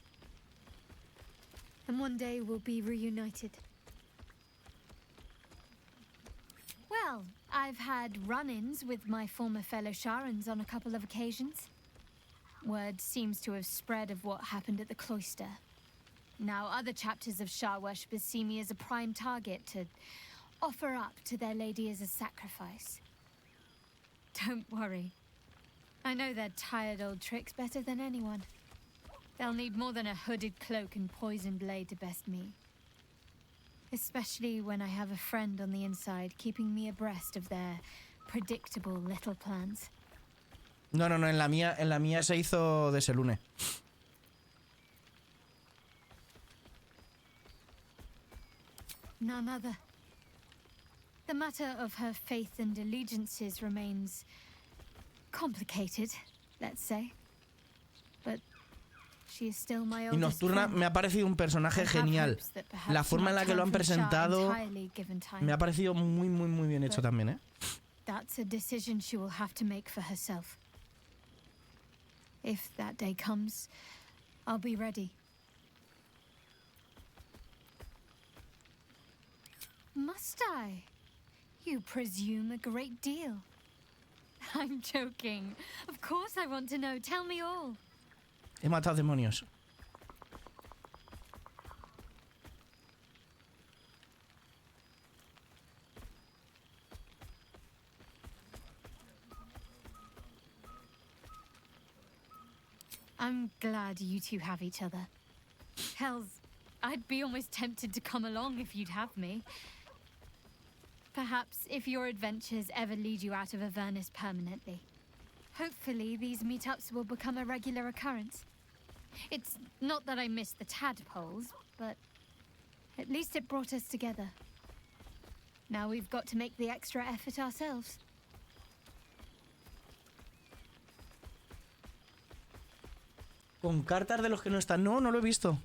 And one day we'll be reunited. Well, I've had run-ins with my former fellow Sharans on a couple of occasions. Word seems to have spread of what happened at the cloister. Now other chapters of Shar worshippers see me as a prime target to offer up to their lady as a sacrifice. Don't worry. I know their tired old tricks better than anyone. They'll need more than a hooded cloak and poison blade to best me. Especially when I have a friend on the inside keeping me abreast of their predictable little plans. No, en la mía se hizo deselune. None other. The matter of her faith and allegiances remains complicated, let's say. But she is still my Y oldest Nocturna friend. me ha parecido un personaje genial. La forma en la que lo han presentado me ha parecido muy bien hecho también, ¿eh? That's a decision she will have to make for herself. If that day comes, I'll be ready. Must I? You presume a great deal. I'm joking. Of course I want to know. Tell me all. He matado demonios. I'm glad you two have each other. Hells, I'd be almost tempted to come along if you'd have me. Perhaps if your adventures ever lead you out of Avernus permanently. Hopefully these meetups will become a regular occurrence. It's not that I miss the tadpoles, but at least it brought us together. Now we've got to make the extra effort ourselves. Con cartas de los que no están. No lo he visto.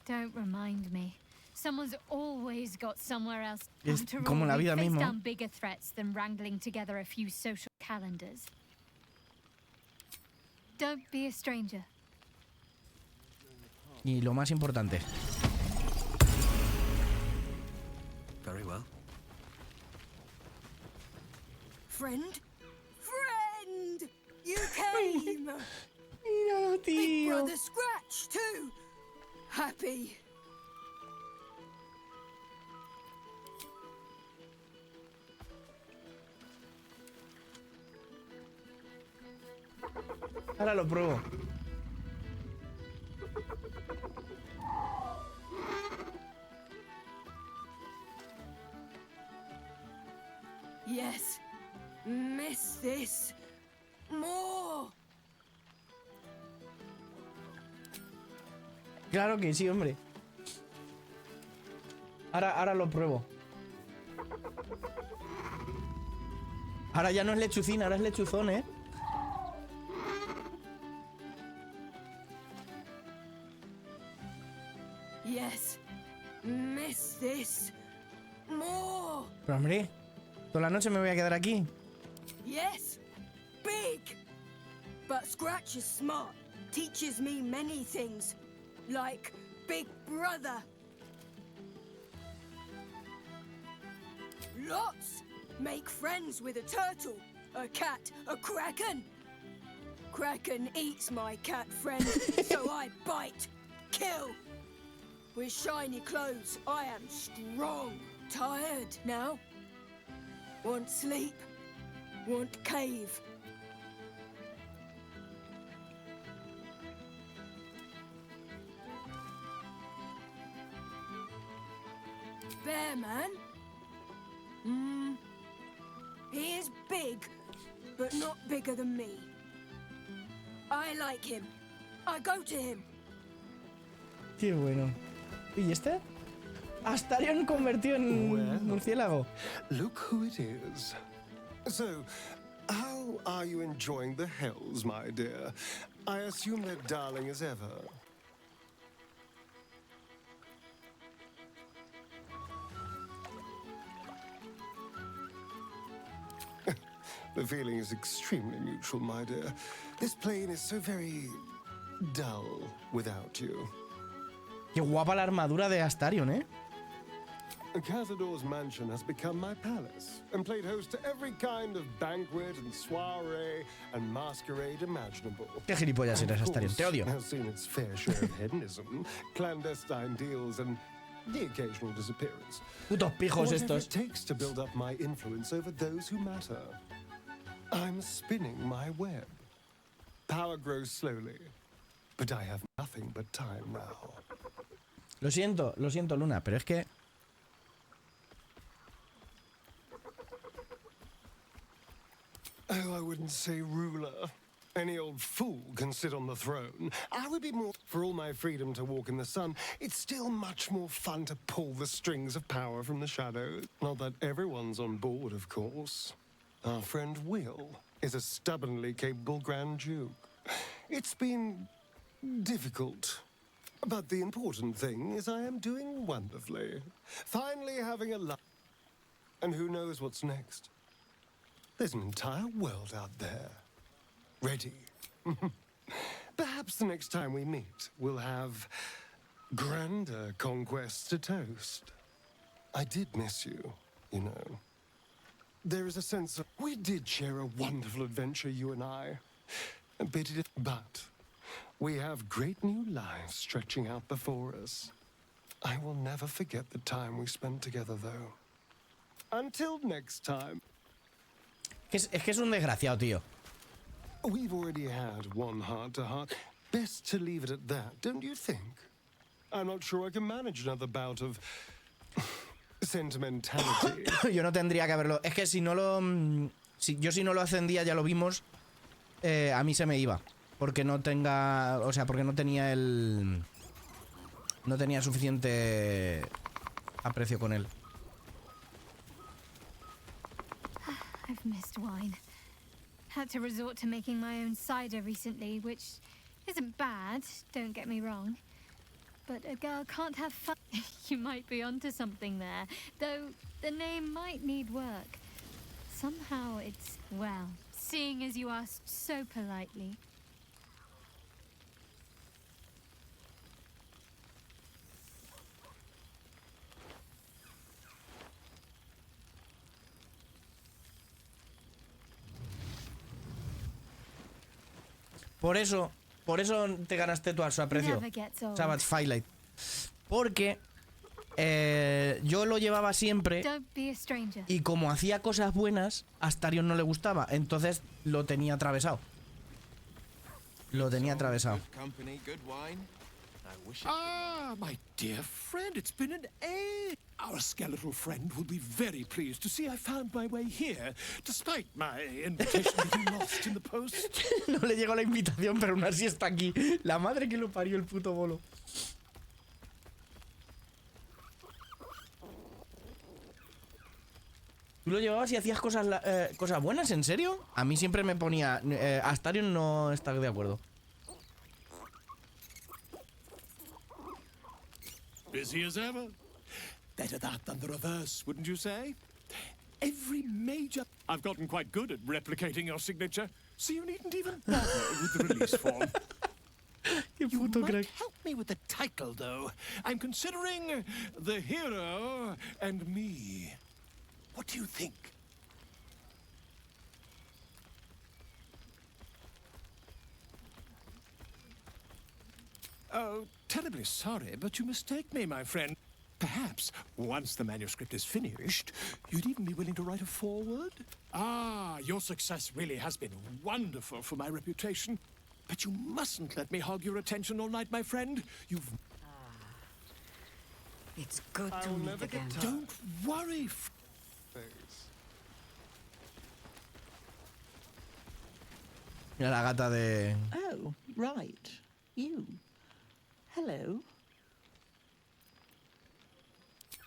Don't remind me. Someone's always got somewhere else. Es After como all, la we vida face misma. down bigger threats than wrangling together a few social calendars. Don't be a stranger. Y lo más importante. Very well. Friend? Friend! You came! Mira, Big tío. Brother Scratch, too! Happy. Ahora lo pruebo. Yes. Miss this. More. Claro que sí, hombre. Ahora lo pruebo. Ahora ya no es lechucín, ahora es lechuzón, ¿eh? Yes. Miss this. More. Pero hombre, toda la noche me voy a quedar aquí. Yes. Big. But Scratch is smart. Teaches me many things. Like Big Brother. Lots. Make friends with a turtle, a cat, a kraken. Kraken eats my cat friend, so I bite, kill. With shiny clothes, I am strong. Tired now. Want sleep. Want cave. Bear man? He is big, but not bigger than me. I like him. I go to him. Qué bueno. ¿Y este? Astarion convertido en murciélago. Look who it is. So, how are you enjoying the Hells, my dear? I assume they're darling as ever. The feeling is extremely mutual, my dear. This plane is so very dull without you. Qué guapa la armadura de Astarion, ¿eh? Cazador's mansion has become my palace and played host to every kind of banquet and soiree and masquerade imaginable. Qué gilipollas eres, Astarion. Te odio. Has seen its fair share of hedonism, clandestine deals, and the occasional disappearance. Putos pijos Whatever estos. it takes to build up my influence over those who matter. I'm spinning my web. Power grows slowly, but I have nothing but time now. Lo siento, Luna, pero es que... Oh, I wouldn't say ruler. Any old fool can sit on the throne. I would be more... For all my freedom to walk in the sun, it's still much more fun to pull the strings of power from the shadows. Not that everyone's on board, of course. Our friend Will is a stubbornly capable Grand Duke. It's been difficult. But the important thing is I am doing wonderfully. Finally having a life. And who knows what's next? There's an entire world out there. Ready. Perhaps the next time we meet, we'll have grander conquests to toast. I did miss you, you know. There is a sense of... We did share a wonderful adventure, you and I. But we have great new lives stretching out before us. I will never forget the time we spent together, though. Until next time. Es que es un desgraciado, tío. We've already had one heart-to-heart. Best to leave it at that, don't you think? I'm not sure I can manage another bout of sentimentality. Yo no tendría que haberlo... Es que si no lo... Si no lo ascendía, ya lo vimos, a mí se me iba. Porque no tenga... O sea, porque no tenía el... No tenía suficiente aprecio con él. I've missed wine. Had to resort to making my own cider recently, which isn't bad, don't get me wrong. But a girl can't have fun. You might be onto something there, though the name might need work. Somehow it's, well, seeing as you asked so politely. Por eso te ganaste tu aprecio, Savage Firelight. Porque yo lo llevaba siempre y como hacía cosas buenas, a Astarion no le gustaba. Entonces lo tenía atravesado. Ah, my dear friend, it's been an age. Our skeletal friend will be very pleased to see I found my way here, despite my invitation getting lost in the post. No le llegó la invitación, pero aún así está aquí. La madre que lo parió el puto bolo. ¿Tú lo llevabas y hacías cosas buenas? ¿En serio? A mí siempre me ponía... Astarion no está de acuerdo. Busy as ever. Better that than the reverse, wouldn't you say? Every major... I've gotten quite good at replicating your signature, so you needn't even bother with the release form. You might help me with the title, though. I'm considering The Hero and Me. What do you think? Oh, terribly sorry, but you mistake me, my friend. Perhaps, once the manuscript is finished, you'd even be willing to write a foreword? Ah, your success really has been wonderful for my reputation. But you mustn't let me hog your attention all night, my friend. You've... It's good to meet again. Don't worry. Mira la gata de... Oh, right. You. Hello.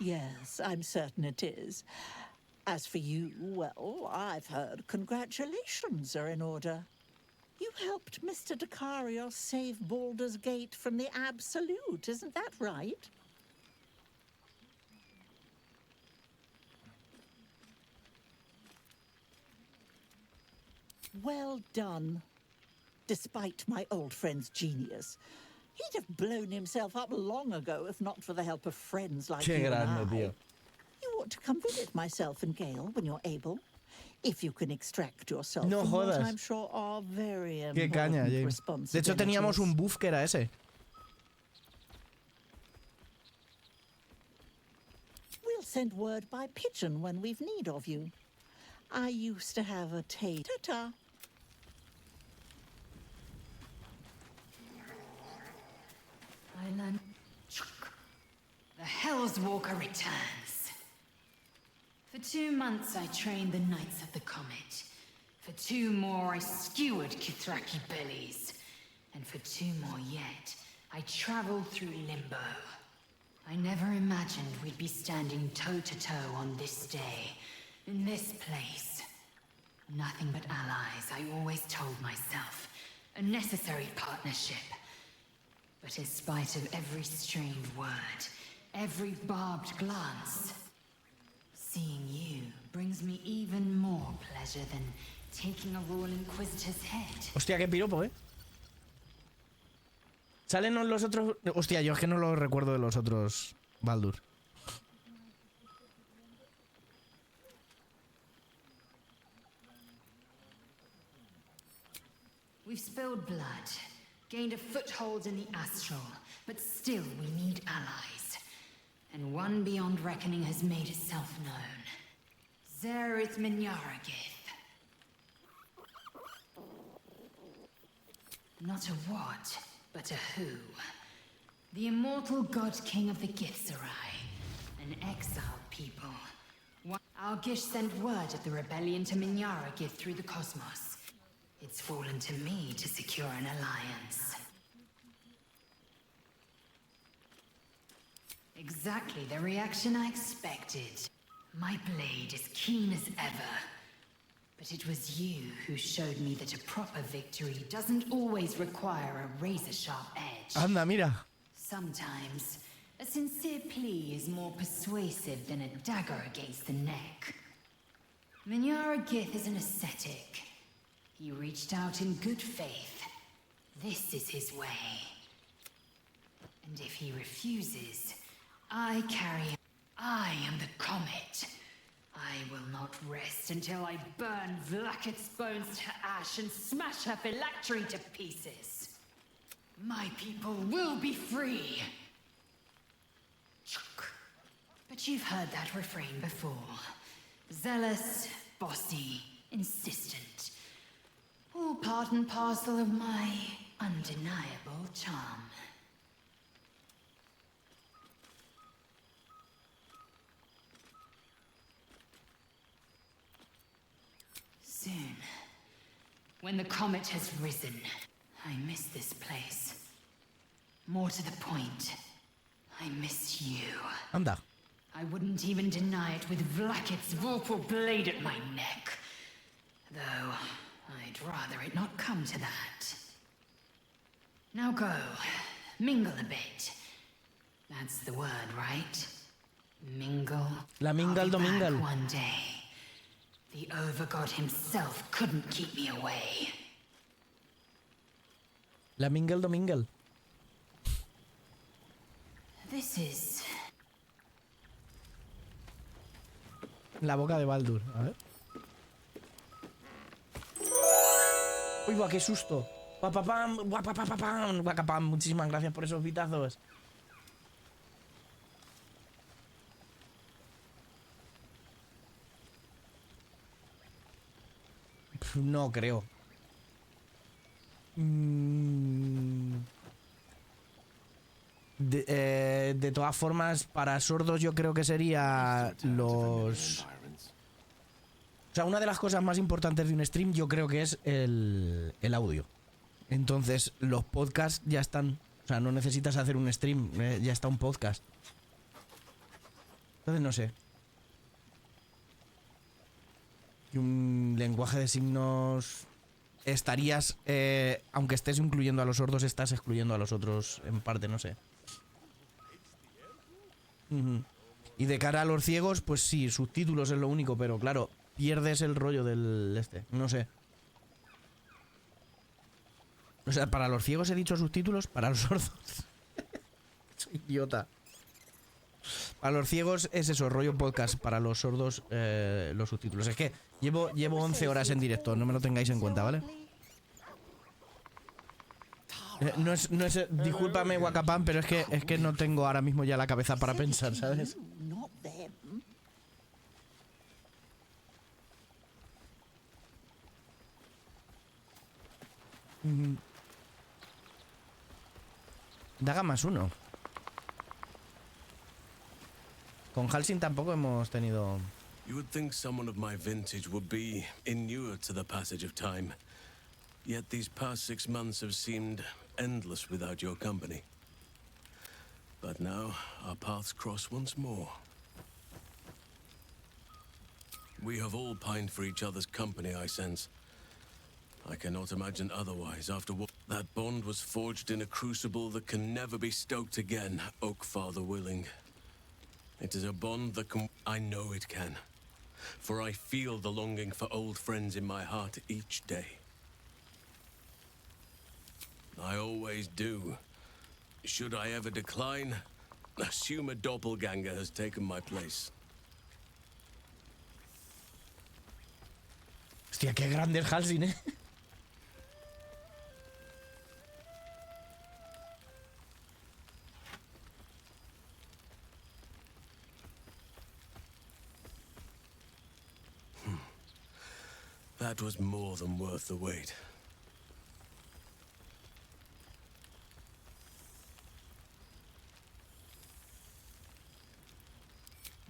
Yes, I'm certain it is. As for you, well, I've heard congratulations are in order. You helped Mr. Dicarios save Baldur's Gate from the Absolute, isn't that right? Well done. Despite my old friend's genius, he'd have blown himself up long ago if not for the help of friends like Qué you grande, and I. tío. You ought to come visit myself and Gale when you're able, if you can extract yourself No from what jodas. I'm sure are very Qué caña, important James. De hecho, teníamos responsibilities. un buff que era ese. We'll send word by pigeon when we've need of you. I used to have a Ta-ta. Island. The Hell's Walker returns. For 2 months I trained the Knights of the Comet. For 2 more I skewered Kithraki bellies. And for 2 more yet, I traveled through Limbo. I never imagined we'd be standing toe-to-toe on this day, in this place. Nothing but allies, I always told myself. A necessary partnership. But in spite of every strained word, every barbed glance, seeing you brings me even more pleasure than taking a Royal Inquisitor's head. Hostia, qué piropo, ¿eh? ¿Salen los otros...? Hostia, yo es que no lo recuerdo de los otros Baldur. We've spilled blood, gained a foothold in the astral, but still we need allies. And one beyond reckoning has made itself known. Zerith Minyaragith. Not a what, but a who. The immortal god king of the Githzerai, an exiled people. Algish sent word of the rebellion to Minyaragith through the cosmos. It's fallen to me to secure an alliance. Exactly the reaction I expected. My blade is keen as ever. But it was you who showed me that a proper victory doesn't always require a razor-sharp edge. Anda, mira. Sometimes, a sincere plea is more persuasive than a dagger against the neck. Minyaragith is an ascetic. He reached out in good faith. This is his way. And if he refuses, I am the comet. I will not rest until I burn Vlaakith's bones to ash and smash her phylactery to pieces. My people will be free. But you've heard that refrain before. Zealous, bossy, insistent. All part and parcel of my undeniable charm. Soon, when the comet has risen, I miss this place. More to the point, I miss you. Anda. I wouldn't even deny it with Vlaakith's vorpal blade at my neck. Though, I'd rather it not come to that. Now go, mingle a bit. That's the word, right? Mingle. La mingle I'll be domingle. back one day. The Overgod himself couldn't keep me away. La mingle domingle. This is... La boca de Baldur. A ver. Uy, guau, qué susto. Guapapam, guapapapam, guacapam. Muchísimas gracias por esos vitazos. No creo. De todas formas, para sordos yo creo que sería los... O sea, una de las cosas más importantes de un stream yo creo que es el audio. Entonces, los podcasts ya están... O sea, no necesitas hacer un stream, ya está un podcast. Entonces, no sé. Y un lenguaje de signos... Estarías... aunque estés incluyendo a los sordos, estás excluyendo a los otros en parte, no sé. Y de cara a los ciegos, pues sí, subtítulos es lo único, pero claro, pierdes el rollo del este, no sé. O sea, para los ciegos he dicho subtítulos, para los sordos. Soy idiota. Para los ciegos es eso, rollo podcast. Para los sordos, los subtítulos. Es que llevo 11 horas en directo, no me lo tengáis en cuenta, ¿vale? No es, discúlpame, Wakapam, pero es que no tengo ahora mismo ya la cabeza para pensar, ¿sabes? Daga +1. Con Halsin tampoco hemos tenido... You would think someone of my vintage would be inured to the passage of time. Yet these past 6 months have seemed endless without your company. But now our paths cross once more. We have all pined for each other's company, I sense. I cannot imagine otherwise after what... That bond was forged in a crucible that can never be stoked again, Oak Father willing. It is a bond that can... I know it can. For I feel the longing for old friends in my heart each day. I always do. Should I ever decline, assume a doppelganger has taken my place. Hostia, qué grande es Halsin, ¿eh? That was more than worth the wait.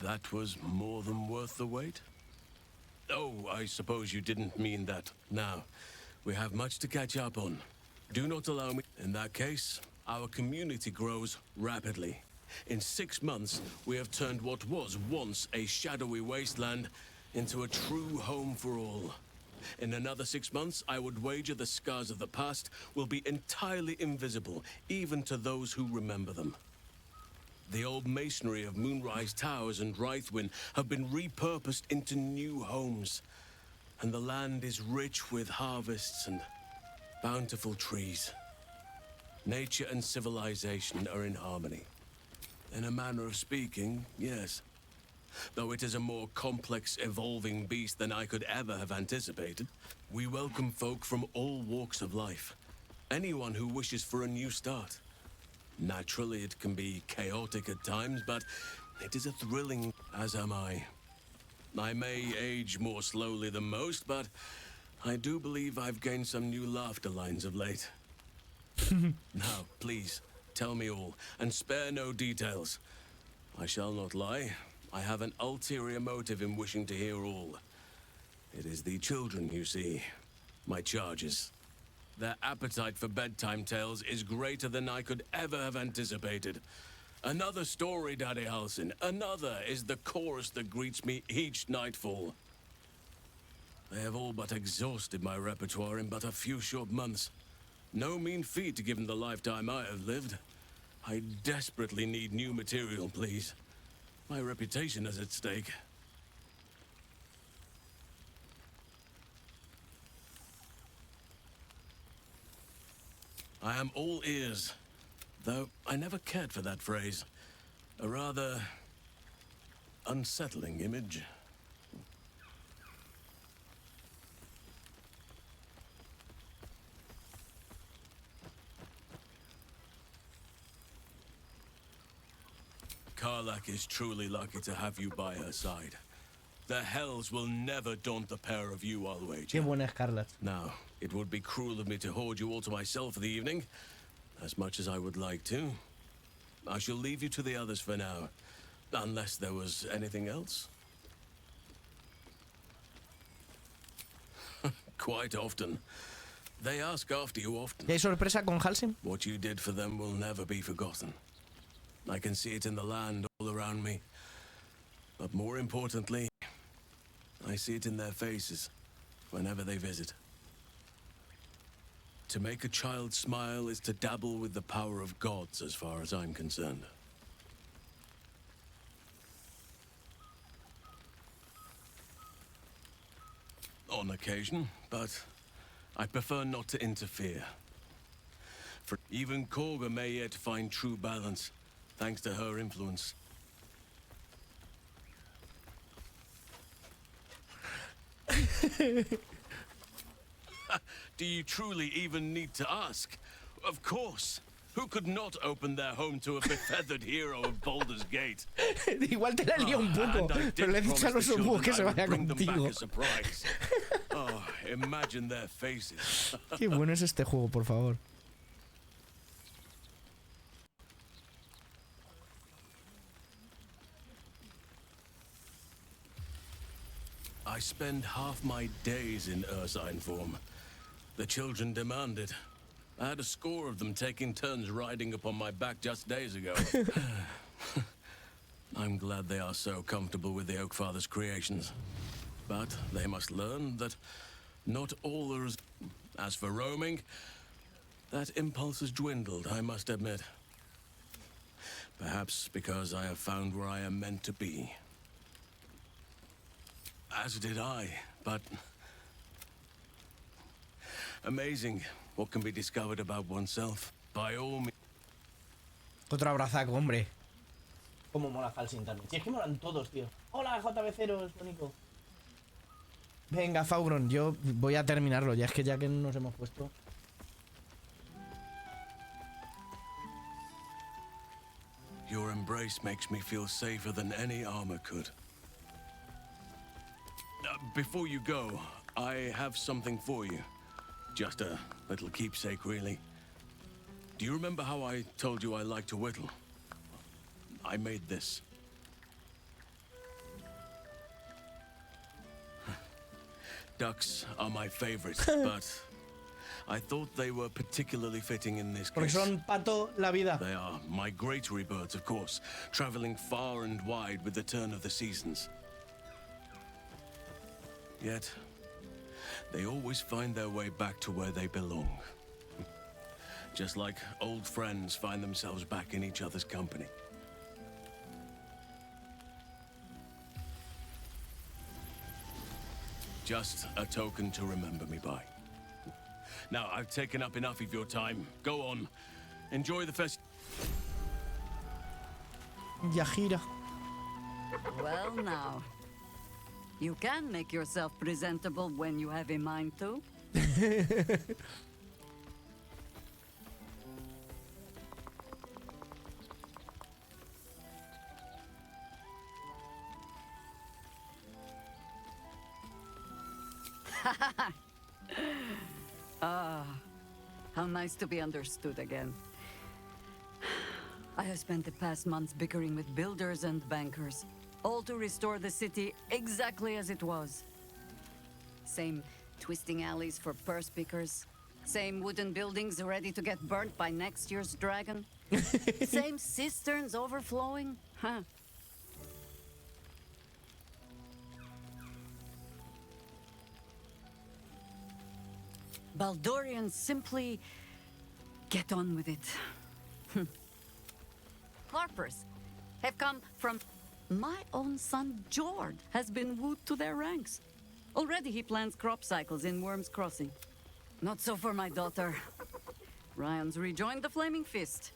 That was more than worth the wait? Oh, I suppose you didn't mean that. Now, we have much to catch up on. Do not allow me... In that case, our community grows rapidly. In 6 months, we have turned what was once a shadowy wasteland into a true home for all. In another 6 months, I would wager the scars of the past will be entirely invisible, even to those who remember them. The old masonry of Moonrise Towers and Wraithwin have been repurposed into new homes, and the land is rich with harvests and bountiful trees. Nature and civilization are in harmony. In a manner of speaking, yes. Though it is a more complex, evolving beast than I could ever have anticipated. We welcome folk from all walks of life. Anyone who wishes for a new start. Naturally, it can be chaotic at times, but it is a thrilling, as am I. I may age more slowly than most, but I do believe I've gained some new laughter lines of late. Now, please, tell me all, and spare no details. I shall not lie. I have an ulterior motive in wishing to hear all. It is the children, you see. My charges. Their appetite for bedtime tales is greater than I could ever have anticipated. Another story, Daddy Halsin. Another is the chorus that greets me each nightfall. They have all but exhausted my repertoire in but a few short months. No mean feat given the lifetime I have lived. I desperately need new material, please. My reputation is at stake. I am all ears, though I never cared for that phrase. A rather unsettling image. Karlach is truly lucky to have you by her side. The hells will never daunt the pair of you, I'll wager. Qué buena es Scarlet. Now, it would be cruel of me to hoard you all to myself for the evening, as much as I would like to. I shall leave you to the others for now, unless there was anything else. Quite often. They ask after you often. ¿Hay sorpresa con Halsin? What you did for them will never be forgotten. I can see it in the land all around me. But more importantly, I see it in their faces whenever they visit. To make a child smile is to dabble with the power of gods as far as I'm concerned. On occasion, but I prefer not to interfere. Even Korga may yet find true balance, thanks to her influence. Do you truly even need to ask? Of course. Who could not open their home to a befeathered hero of Baldur's Gate? Igual te la lío un poco, pero le he dicho a los búhos que se vaya contigo. Oh, imagine their faces. Qué bueno es este juego, por favor. I spend half my days in ursine form. The children demand it. I had a score of them taking turns riding upon my back just days ago. I'm glad they are so comfortable with the Oak Father's creations. But they must learn that not all are as for roaming, that impulse has dwindled, I must admit. Perhaps because I have found where I am meant to be. As did I, but amazing what can be discovered about oneself. By all means. Otro abrazaco, hombre. Cómo mola Hal sin Internet. Si es que molan todos, tío. Hola, JB0, Nico. Venga, Fauron, yo voy a terminarlo. Ya es que ya que nos hemos puesto. Your embrace makes me feel safer than any armor could. Before you go, I have something for you. Just a little keepsake, really. Do you remember how I told you I like to whittle? I made this. Ducks are my favorite, but I thought they were particularly fitting in this Porque case. son pato la vida. They are migratory birds, of course, traveling far and wide with the turn of the seasons. Yet, they always find their way back to where they belong. Just like old friends find themselves back in each other's company. Just a token to remember me by. Now, I've taken up enough of your time. Go on. Enjoy the fest. Yajira. Well, now. You can make yourself presentable when you have a mind to. Ah, how nice to be understood again. I have spent the past months bickering with builders and bankers, all to restore the city exactly as it was. Same twisting alleys for purse pickers, same wooden buildings ready to get burnt by next year's dragon, same cisterns overflowing, huh? Baldurians simply get on with it. Harpers have come from... My own son, Jord, has been wooed to their ranks. Already he plans crop cycles in Worm's Crossing. Not so for my daughter. Ryan's rejoined the Flaming Fist.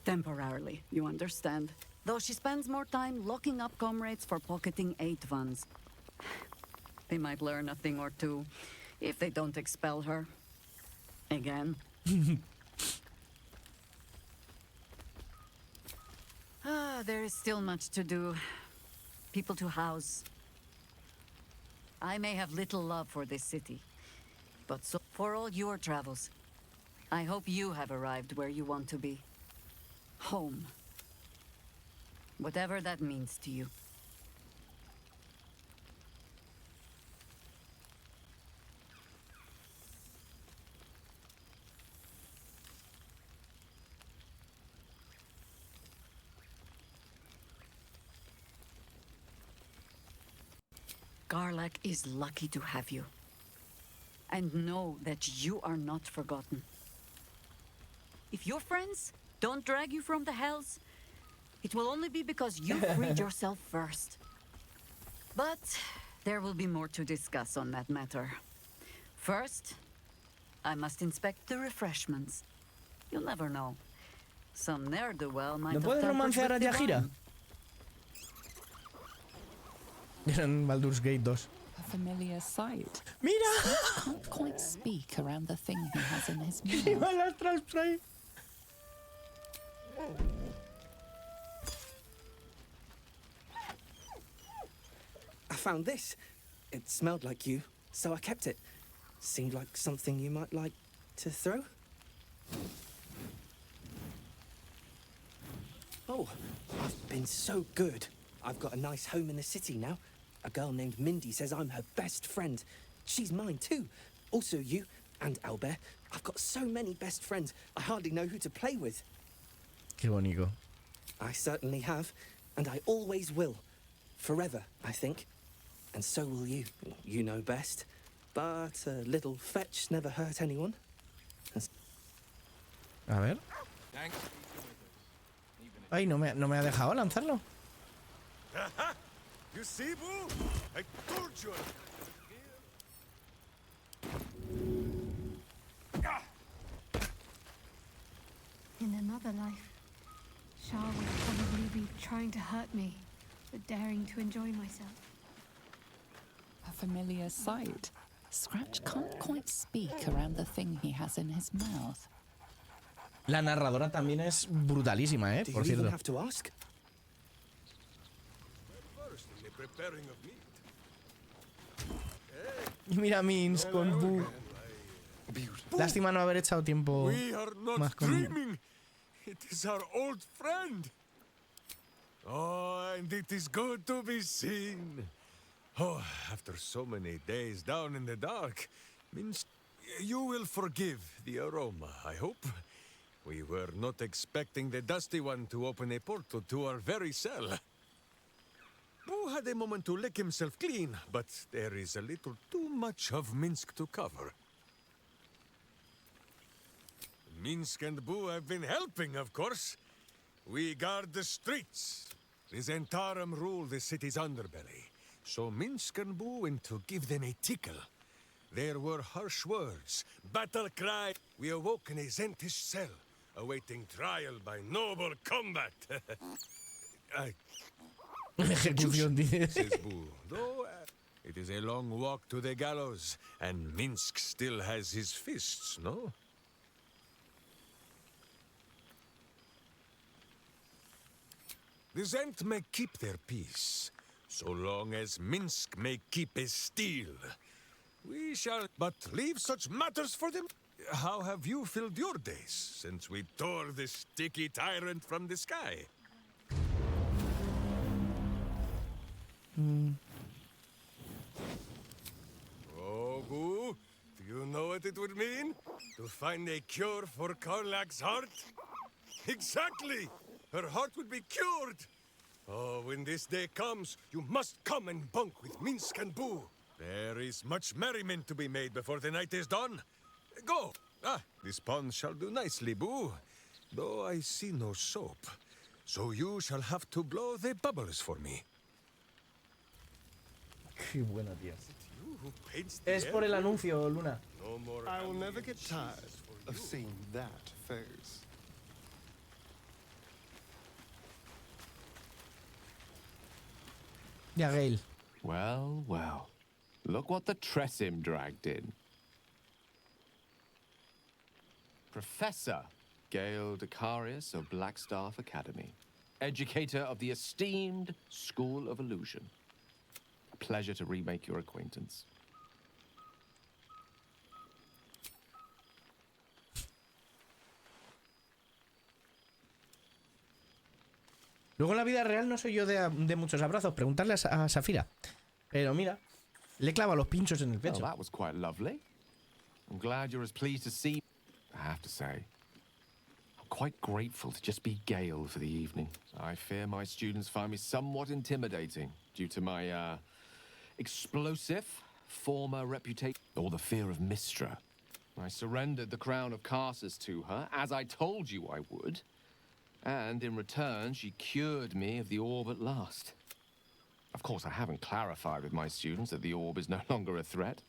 Temporarily, you understand. Though she spends more time locking up comrades for pocketing aid funds. They might learn a thing or two if they don't expel her. Again. There is still much to do. People to house. I may have little love for this city, but so for all your travels, I hope you have arrived where you want to be. Home. Whatever that means to you. Garlack is lucky to have you. And know that you are not forgotten. If your friends don't drag you from the hells, it will only be because you freed yourself first. But there will be more to discuss on that matter. First, I must inspect the refreshments. You'll never know. Some ne'er-do-well might ¿No have puedes tampered romancear a with the Yajira? wine. En Baldur's Gate 2. A familiar sight. Mira! Scratch can't quite speak around the thing he has in his mouth. Viva el Astral Spray. I found this. It smelled like you, so I kept it. Seemed like something you might like to throw. Oh, I've been so good. I've got a nice home in the city now. A girl named Mindy says I'm her best friend. She's mine too. Also you and Albert. I've got so many best friends, I hardly know who to play with. Qué bonito. I certainly have, and I always will. Forever, I think. And so will you. You know best. But a little fetch never hurt anyone. A ver. Ay, no me ha dejado lanzarlo. You see, Boo? I told you. In another life, Shah would probably be trying to hurt me, but daring to enjoy myself. A familiar sight. Scratch can't quite speak around the thing he has in his mouth. La narradora también es brutalísima, Do por you even cierto. have to ask? Y mira a Minsk con Boo. Lástima no haber echado tiempo We are not más con... dreaming. It is our old friend. Oh, and it is good to be seen. Oh, after so many days down in the dark, means you will forgive the aroma, I hope. We were not expecting the Dusty One to open a portal to our very cell. Boo had a moment to lick himself clean, but there is a little too much of Minsk to cover. Minsk and Boo have been helping, of course. We guard the streets. The Zentarum rule the city's underbelly. So Minsk and Boo went to give them a tickle. There were harsh words, battle cry. We awoke in a Zentish cell, awaiting trial by noble combat. Ejecución, dice. Says Boo. Though it is a long walk to the gallows, and Minsk still has his fists, no? The Zent may keep their peace, so long as Minsk may keep his steel. We shall but leave such matters for them. How have you filled your days since we tore this sticky tyrant from the sky? Oh, Boo, do you know what it would mean? To find a cure for Karlak's heart? Exactly! Her heart would be cured! Oh, when this day comes, you must come and bunk with Minsk and Boo. There is much merriment to be made before the night is done. Go! Ah, this pond shall do nicely, Boo. Though I see no soap. So you shall have to blow the bubbles for me. Qué bueno, tío. Es por el anuncio, Luna. I will never get tired of seeing that face. Ya, Gale. Well, well. Look what the Tressim dragged in. Professor Gale Decarius of Blackstaff Academy. Educator of the esteemed School of Illusion. A pleasure to remake your acquaintance. Luego en la vida real no soy yo de muchos abrazos. Preguntarle a Safira. Pero mira, le clava los pinchos en el pecho. Well, that was quite lovely. I'm glad you're as pleased to see. I have to say, I'm quite grateful to just be Gale for the evening. I fear my students find me somewhat intimidating due to my explosive former reputation, or the fear of Mystra. I surrendered the crown of Carsus to her, as I told you I would. And in return, she cured me of the orb at last. Of course, I haven't clarified with my students that the orb is no longer a threat.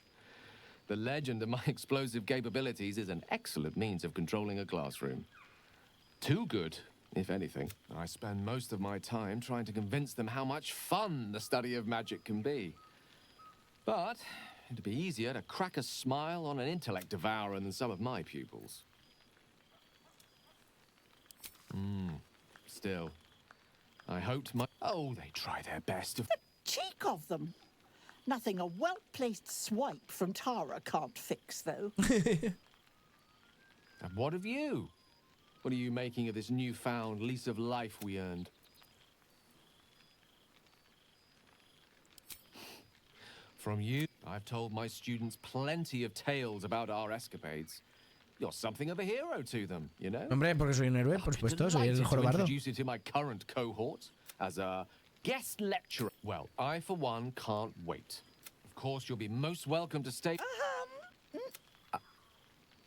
The legend of my explosive capabilities is an excellent means of controlling a classroom. Too good, if anything. I spend most of my time trying to convince them how much fun the study of magic can be. But it'd be easier to crack a smile on an intellect devourer than some of my pupils. Still, I hoped my... Oh, they try their best to... The cheek of them! Nothing a well-placed swipe from Tara can't fix, though. And what of you? What are you making of this newfound lease of life we earned? From you, I've told my students plenty of tales about our escapades. You're something of a hero to them, you know? Hombre, porque soy un héroe, por supuesto, soy el mejor bardo. Introduce you to my current cohort as a guest lecturer. Well, I, for one, can't wait. Of course, you'll be most welcome to stay...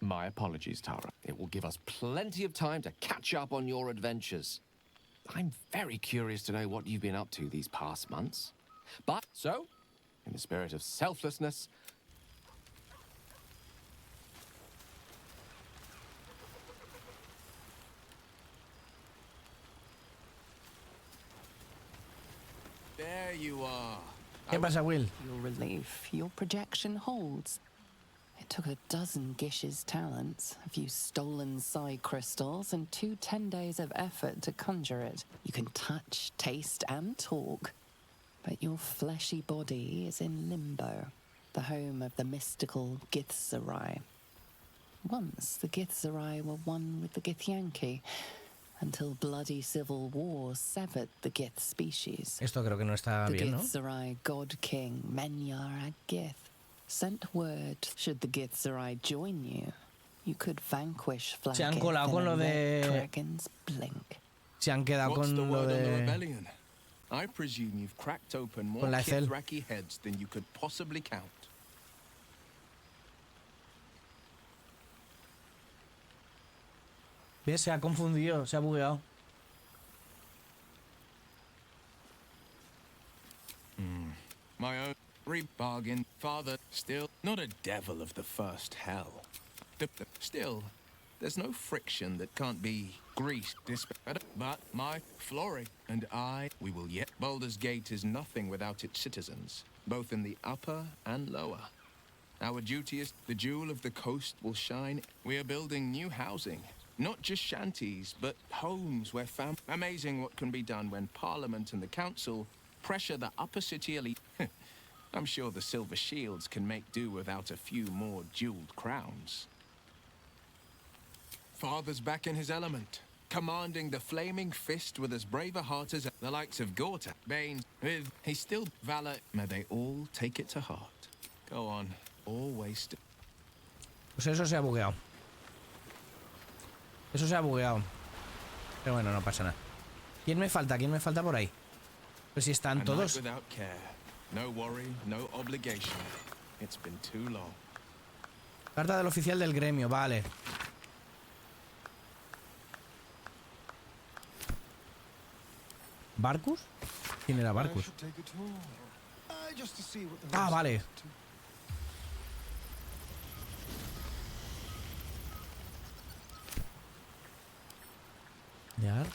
My apologies, Tara. It will give us plenty of time to catch up on your adventures. I'm very curious to know what you've been up to these past months. But, so, in the spirit of selflessness... There you are. ¿Qué pasa, Will? Your relief, your projection holds. It took a dozen Gish's talents, a few stolen psi crystals, and 10 days of effort to conjure it. You can touch, taste, and talk. But your fleshy body is in limbo, the home of the mystical Githzerai. Once, the Githzerai were one with the Githyanki, until bloody civil war severed the Gith species. Esto creo que no está bien, ¿no? The Githzerai God King, Menyar Gith, sent word, should the Githzerai join you, you could vanquish Flakith Se han colado con lo de... dragon's blink. Se han quedado con lo de... I presume you've cracked open more Con la Ethel. Kithraki heads than you could possibly count. ¿Ves? Se ha confundido, se ha bugueado. My own bargain, father, still not a devil of the first hell. Still, there's no friction that can't be greased, but my Flory and I, we will yet. Baldur's Gate is nothing without its citizens, both in the upper and lower. Our duty is the jewel of the coast will shine. We are building new housing. Not just shanties, but homes where Amazing what can be done when Parliament and the Council pressure the upper city elite. I'm sure the Silver Shields can make do without a few more jeweled crowns. Father's back in his element, commanding the Flaming Fist with as brave a heart as the likes of Gorta, Bane, with he's still valor. May they all take it to heart. Go on, always. Pues eso se ha bugueado. Eso se ha bugueado. Pero bueno, no pasa nada. ¿Quién me falta? ¿Quién me falta por ahí? Pues si están todos. No worry, no obligation. It's been too long. Carta del oficial del gremio, vale. ¿Barcus? ¿Quién era Barcus? Ah, vale. Ya.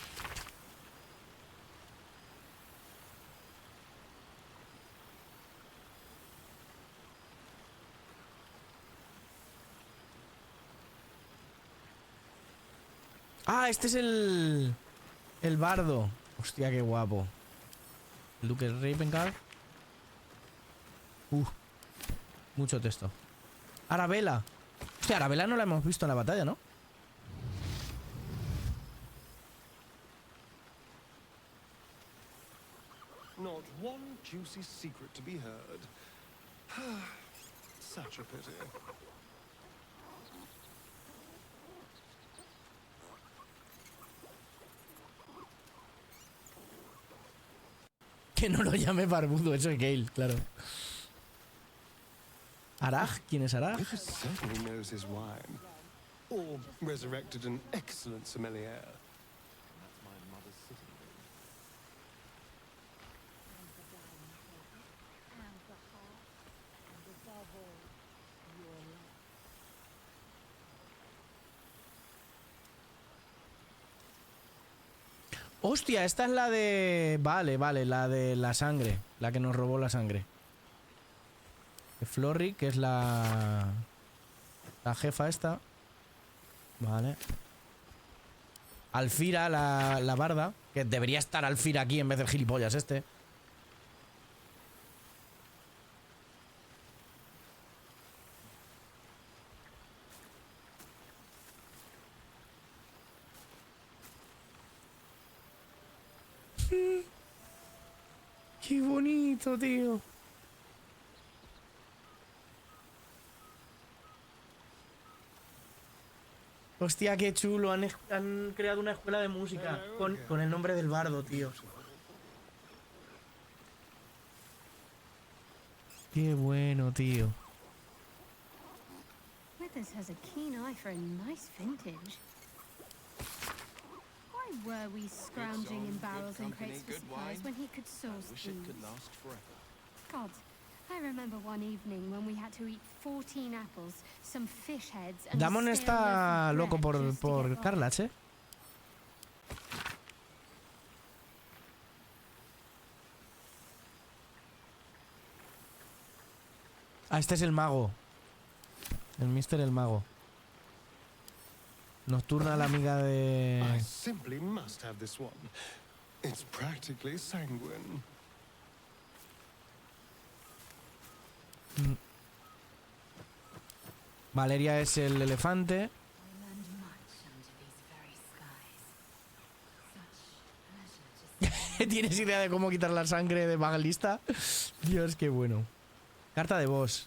Ah, este es el Bardo. Hostia, qué guapo. El Duque Ravengard. Mucho texto. Arabella. Hostia, Arabella no la hemos visto en la batalla, ¿no? Not one juicy secret to be heard. Such a pity. Que no lo llame barbudo, eso es Gale, claro. ¿Araj? ¿Quién es Araj? He certainly knows his wine. Or resurrected an excellent sommelier. Hostia, esta es la de... Vale, vale, la de la sangre. La que nos robó la sangre. Florri, que es la jefa esta. Vale. Alfira, la barda. Que debería estar Alfira aquí en vez del gilipollas este. Qué bonito, tío. Hostia, qué chulo. Han creado una escuela de música con el nombre del bardo, tío. Qué bueno, tío. Withers has a keen eye for a nice vintage. Why were we scrounging in barrels and crates for supplies when he could source these? God, I remember one evening when we had to eat 14 apples, some fish heads, and Damon está loco por Carlas, ¿eh? Ah, este es el mago. El Mister el mago. Nocturna, la amiga de... I simply must have this one. It's practically sanguine. Valeria es el elefante. ¿Tienes idea de cómo quitar la sangre de Magalista? Dios, qué bueno. Carta de boss.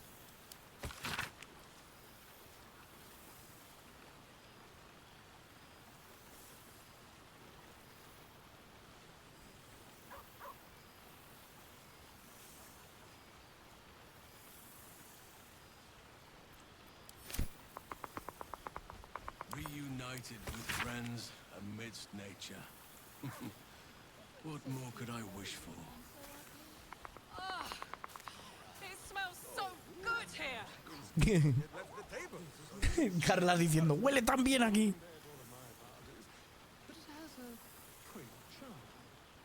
Reunited with friends amidst nature. What more could I wish for? Oh, it smells so good here. Carla diciendo, huele tan bien aquí.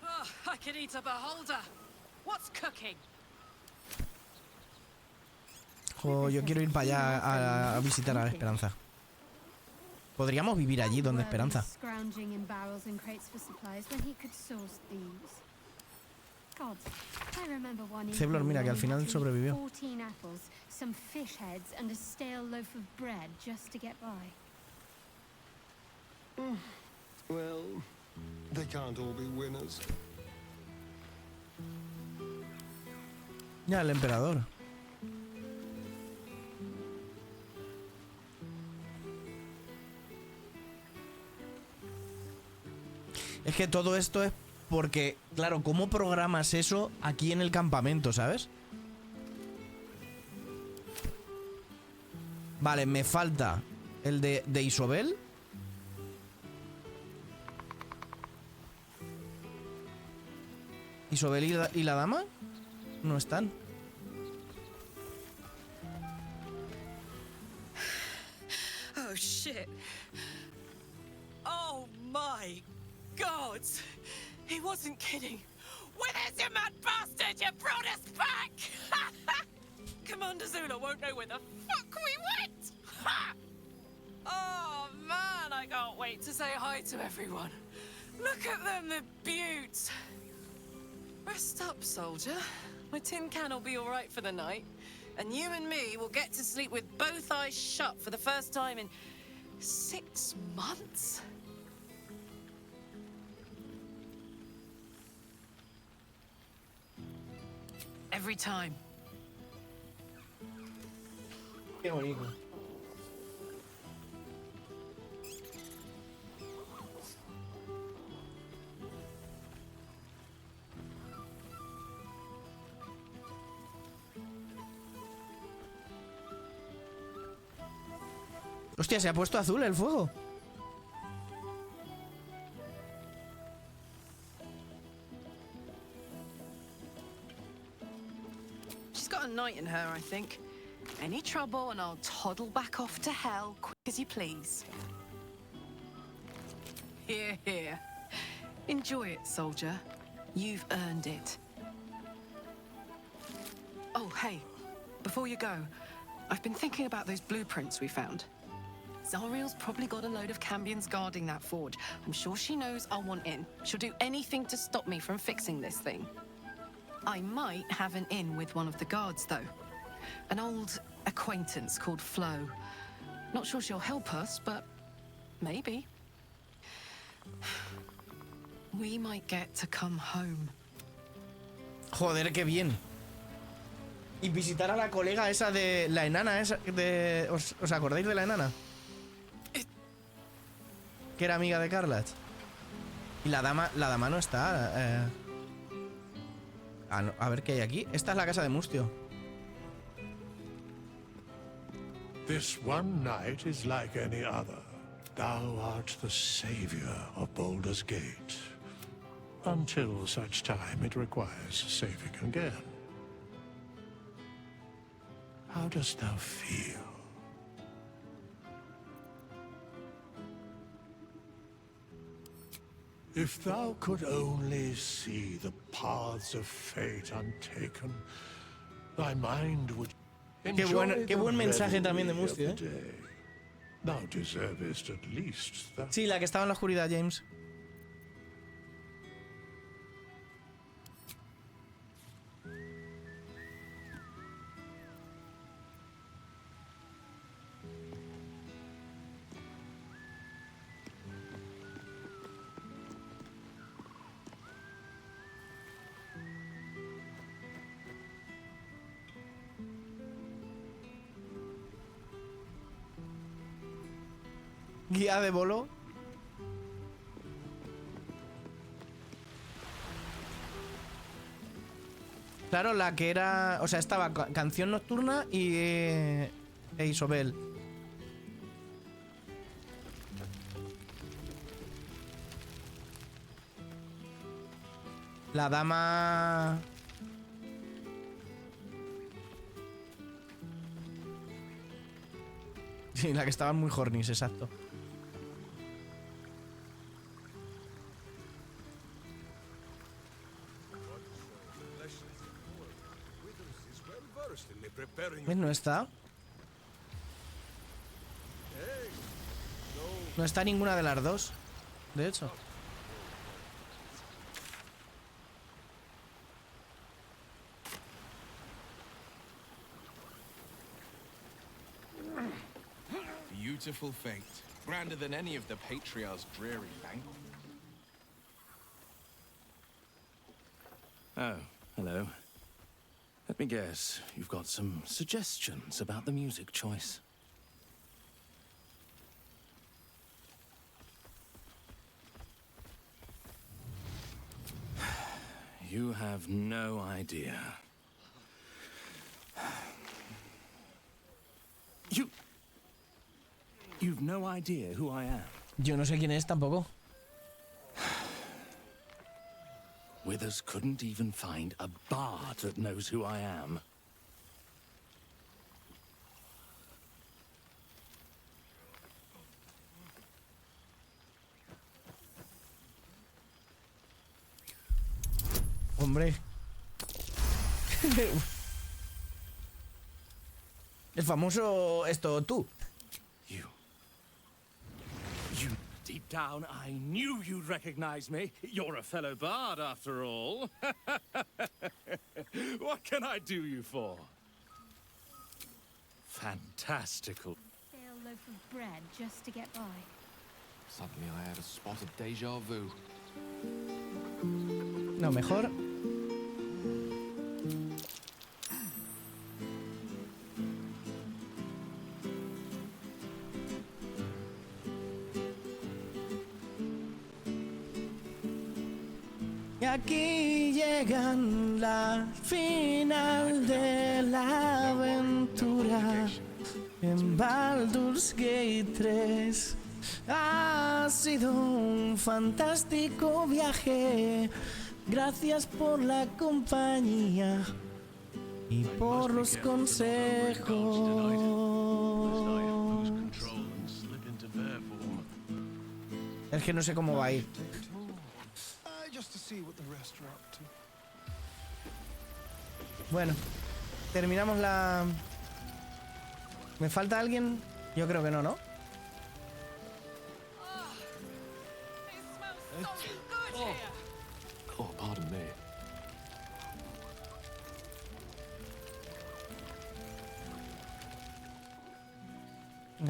Oh, I could eat a beholder. What's cooking? Jo, yo quiero ir para allá a visitar a Esperanza. Podríamos vivir allí donde Esperanza. Ceblor, mira, que al final sobrevivió. Well, they can't all be winners. Ya, el emperador. Es que todo esto es porque, claro, ¿cómo programas eso aquí en el campamento, sabes? Vale, me falta el de Isobel. Isobel y la dama no están. Oh shit. Oh my God! He wasn't kidding. Where's you mad bastard? You brought us back! Commander Zula won't know where the fuck we went! Ha! Oh man, I can't wait to say hi to everyone. Look at them, the beauts. Rest up, soldier. My tin can will be all right for the night. And you and me will get to sleep with both eyes shut for the first time in 6 months? Every time. Qué bonito. Hostia, se ha puesto azul el fuego. She's got a knight in her, I think. Any trouble and I'll toddle back off to hell quick as you please. Here, here. Enjoy it, soldier. You've earned it. Oh, hey. Before you go, I've been thinking about those blueprints we found. Zariel's probably got a load of Cambions guarding that forge. I'm sure she knows I'll want in. She'll do anything to stop me from fixing this thing. I might have an in with one of the guards, though. An old acquaintance called Flo. Not sure she'll help us, but maybe. We might get to come home. Joder, qué bien. Y visitar a la colega esa de la enana esa de... ¿Os acordáis de la enana? Que era amiga de Carlat. Y la dama no está. No, a ver qué hay aquí. Esta es la casa de Mustio. This one night is like any other. Thou art the savior of Baldur's Gate. Until such time it requires saving again. How dost thou feel? If thou could only see the paths of fate untaken, thy mind would Qué buen mensaje también de Mustio, ¿eh? Thou deservest at least that. Sí, la que estaba en la oscuridad, James. Guía de bolo. Claro, la que era... O sea, estaba Canción Nocturna y... Isobel. La dama... Sí, la que estaban muy hornies, exacto. ¿No está? No está ninguna de las dos, de hecho. Beautiful fate, grander than any of the Patriarch's dreary banquet. Oh, hello. Let me guess, you've got some suggestions about the music choice. You have no idea. You've no idea who I am. Yo no sé quién es tampoco. Withers couldn't even find a bard that knows who I am. Hombre. El famoso tú. Deep down, I knew you'd recognize me. You're a fellow bard, after all. What can I do you for? Fantastical. Stale loaf of bread just to get by. Suddenly I had a spot of deja vu. No, mejor. Y aquí llegan la final de la aventura en Baldur's Gate 3. Ha sido un fantástico viaje. Gracias por la compañía y por los consejos. Es que no sé cómo va a ir. see what the rest are up to. Bueno, terminamos la... ¿Me falta alguien? Yo creo que no, ¿no? Oh, pardon me.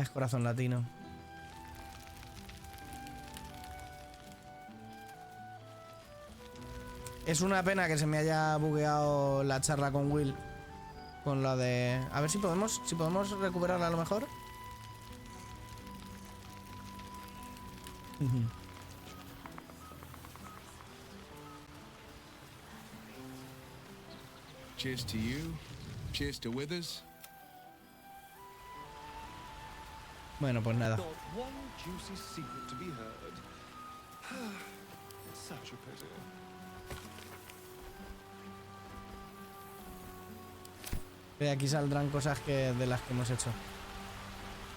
Es corazón latino. Es una pena que se me haya bugueado la charla con Will. Con la de... A ver si podemos recuperarla a lo mejor. Cheers to you. Cheers to Withers. Bueno, pues nada. Not one juicy secret to be heard. Such a pity. De aquí saldrán cosas de las que hemos hecho.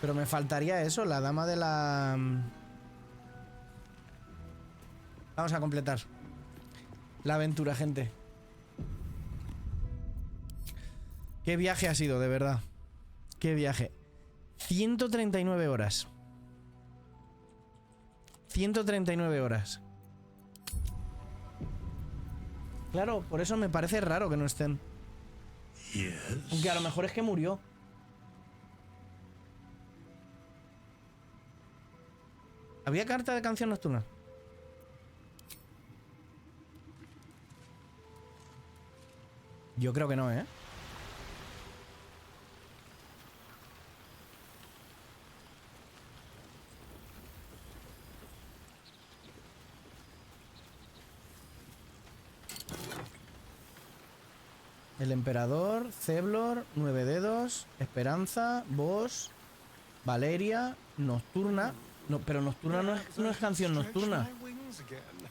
Pero me faltaría eso, la dama de la... Vamos a completar la aventura, gente. Qué viaje ha sido, de verdad. Qué viaje. 139 horas. 139 horas. Claro, por eso me parece raro que no estén. Aunque a lo mejor es que murió. ¿Había carta de canción nocturna? Yo creo que no, ¿eh? El emperador, Ceblor, 9 dedos, Esperanza, Boss, Valeria, Nocturna. No, pero Nocturna no es canción nocturna.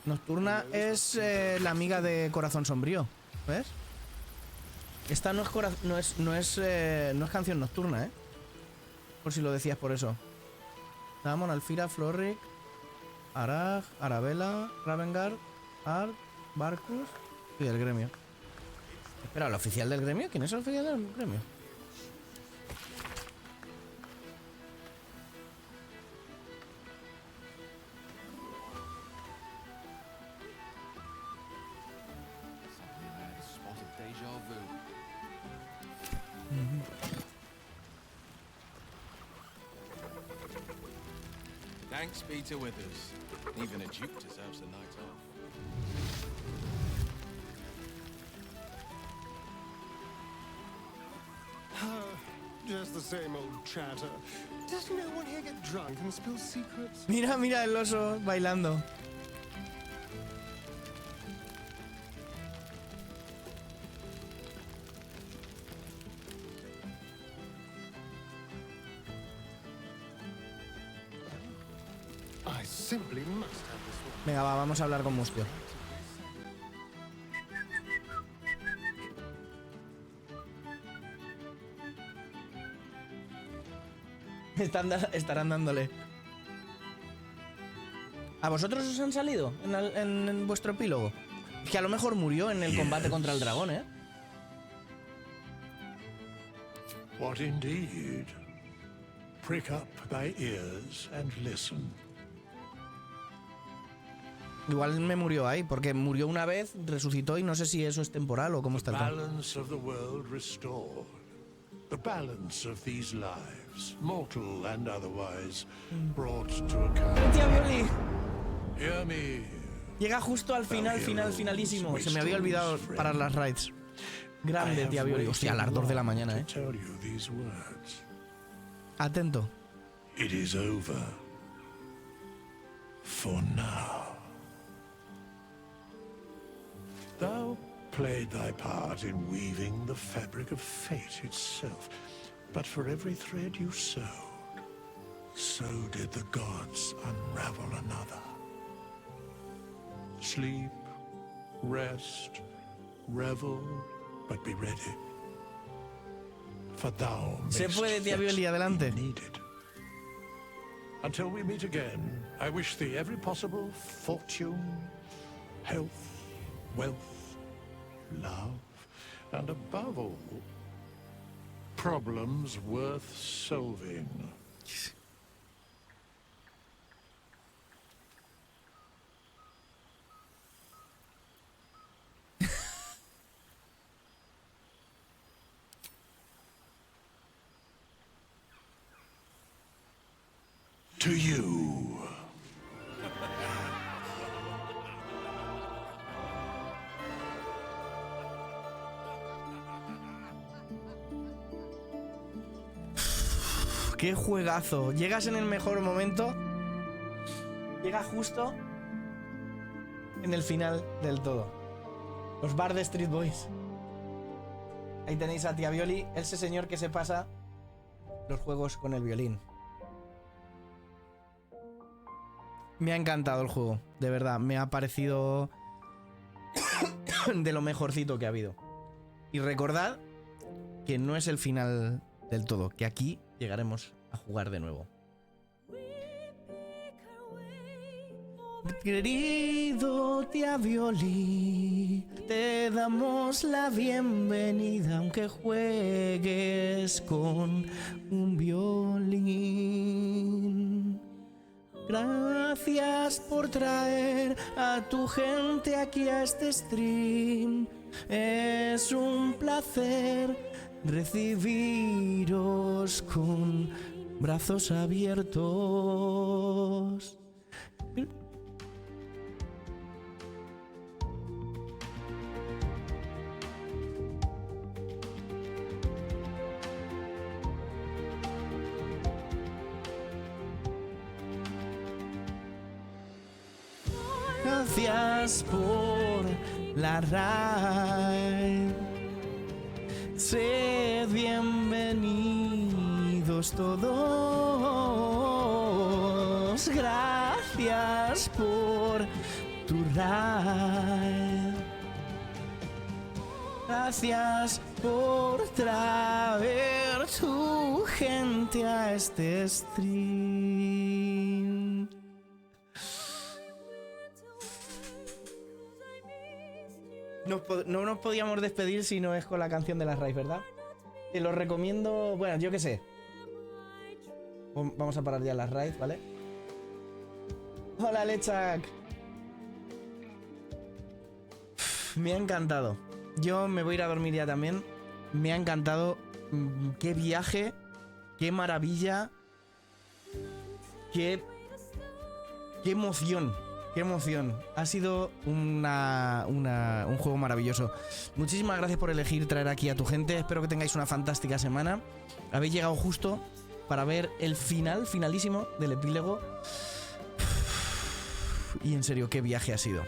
Nocturna es la amiga de Corazón Sombrío. ¿Ves? Esta no es canción nocturna, ¿eh? Por si lo decías por eso. Damon, Alfira, Florric, Arag, Arabella, Ravengard, Art, Barcus y el gremio. Espera, ¿el oficial del gremio? ¿Quién es el oficial del gremio? Thanks be to Withers. Even a duke deserves a night off. Just the same old chatter. Does no one here get drunk and spill secrets? Mira, mira el oso bailando. I simply must have this one. Venga, va, vamos a hablar con Mustio. Estarán dándole. ¿A vosotros os han salido en vuestro epílogo? Es que a lo mejor murió en el combate contra el dragón, ¿eh? What indeed? Prick up thy ears and listen. Igual me murió ahí, porque murió una vez, resucitó y no sé si eso es temporal o cómo está el tema. Balance of the world restored. The balance of these lives, mortal and otherwise, brought to account. ¡Tía Violi! Hear me. Llega justo al final, finalísimo. Se me había olvidado parar las raids. Grande, tía Violi. Hostia, a las 2 de la mañana, Atento. It is over. For now. Thou played thy part in weaving the fabric of fate itself, but for every thread you sewed, so did the gods unravel another. Sleep, rest, revel, but be ready. For thou Se puede, tía Violi, adelante. Until we meet again, I wish thee every possible fortune, health, wealth, love, and above all, problems worth solving. To you. ¡Qué juegazo! Llegas en el mejor momento. Llega justo en el final del todo. Los Bardo Street Boys. Ahí tenéis a Tía Violi, ese señor que se pasa los juegos con el violín. Me ha encantado el juego, de verdad. Me ha parecido de lo mejorcito que ha habido. Y recordad que no es el final del todo, que aquí llegaremos a jugar de nuevo. Querido Tía Violi, te damos la bienvenida aunque juegues con un violín. Gracias por traer a tu gente aquí a este stream. Es un placer recibiros con brazos abiertos. Gracias por la raid. Sed bienvenidos todos. Gracias por tu raid. Gracias por traer tu gente a este stream. No nos podíamos despedir si no es con la canción de las raids, ¿verdad? Te lo recomiendo, bueno, yo qué sé. Vamos a parar ya las raids, ¿vale? Hola, Lechak. Me ha encantado. Yo me voy a ir a dormir ya también. Me ha encantado. Qué viaje. Qué maravilla. Qué emoción. Qué emoción. Ha sido un juego maravilloso. Muchísimas gracias por elegir traer aquí a tu gente. Espero que tengáis una fantástica semana. Habéis llegado justo para ver el finalísimo del epílogo. Y en serio, qué viaje ha sido.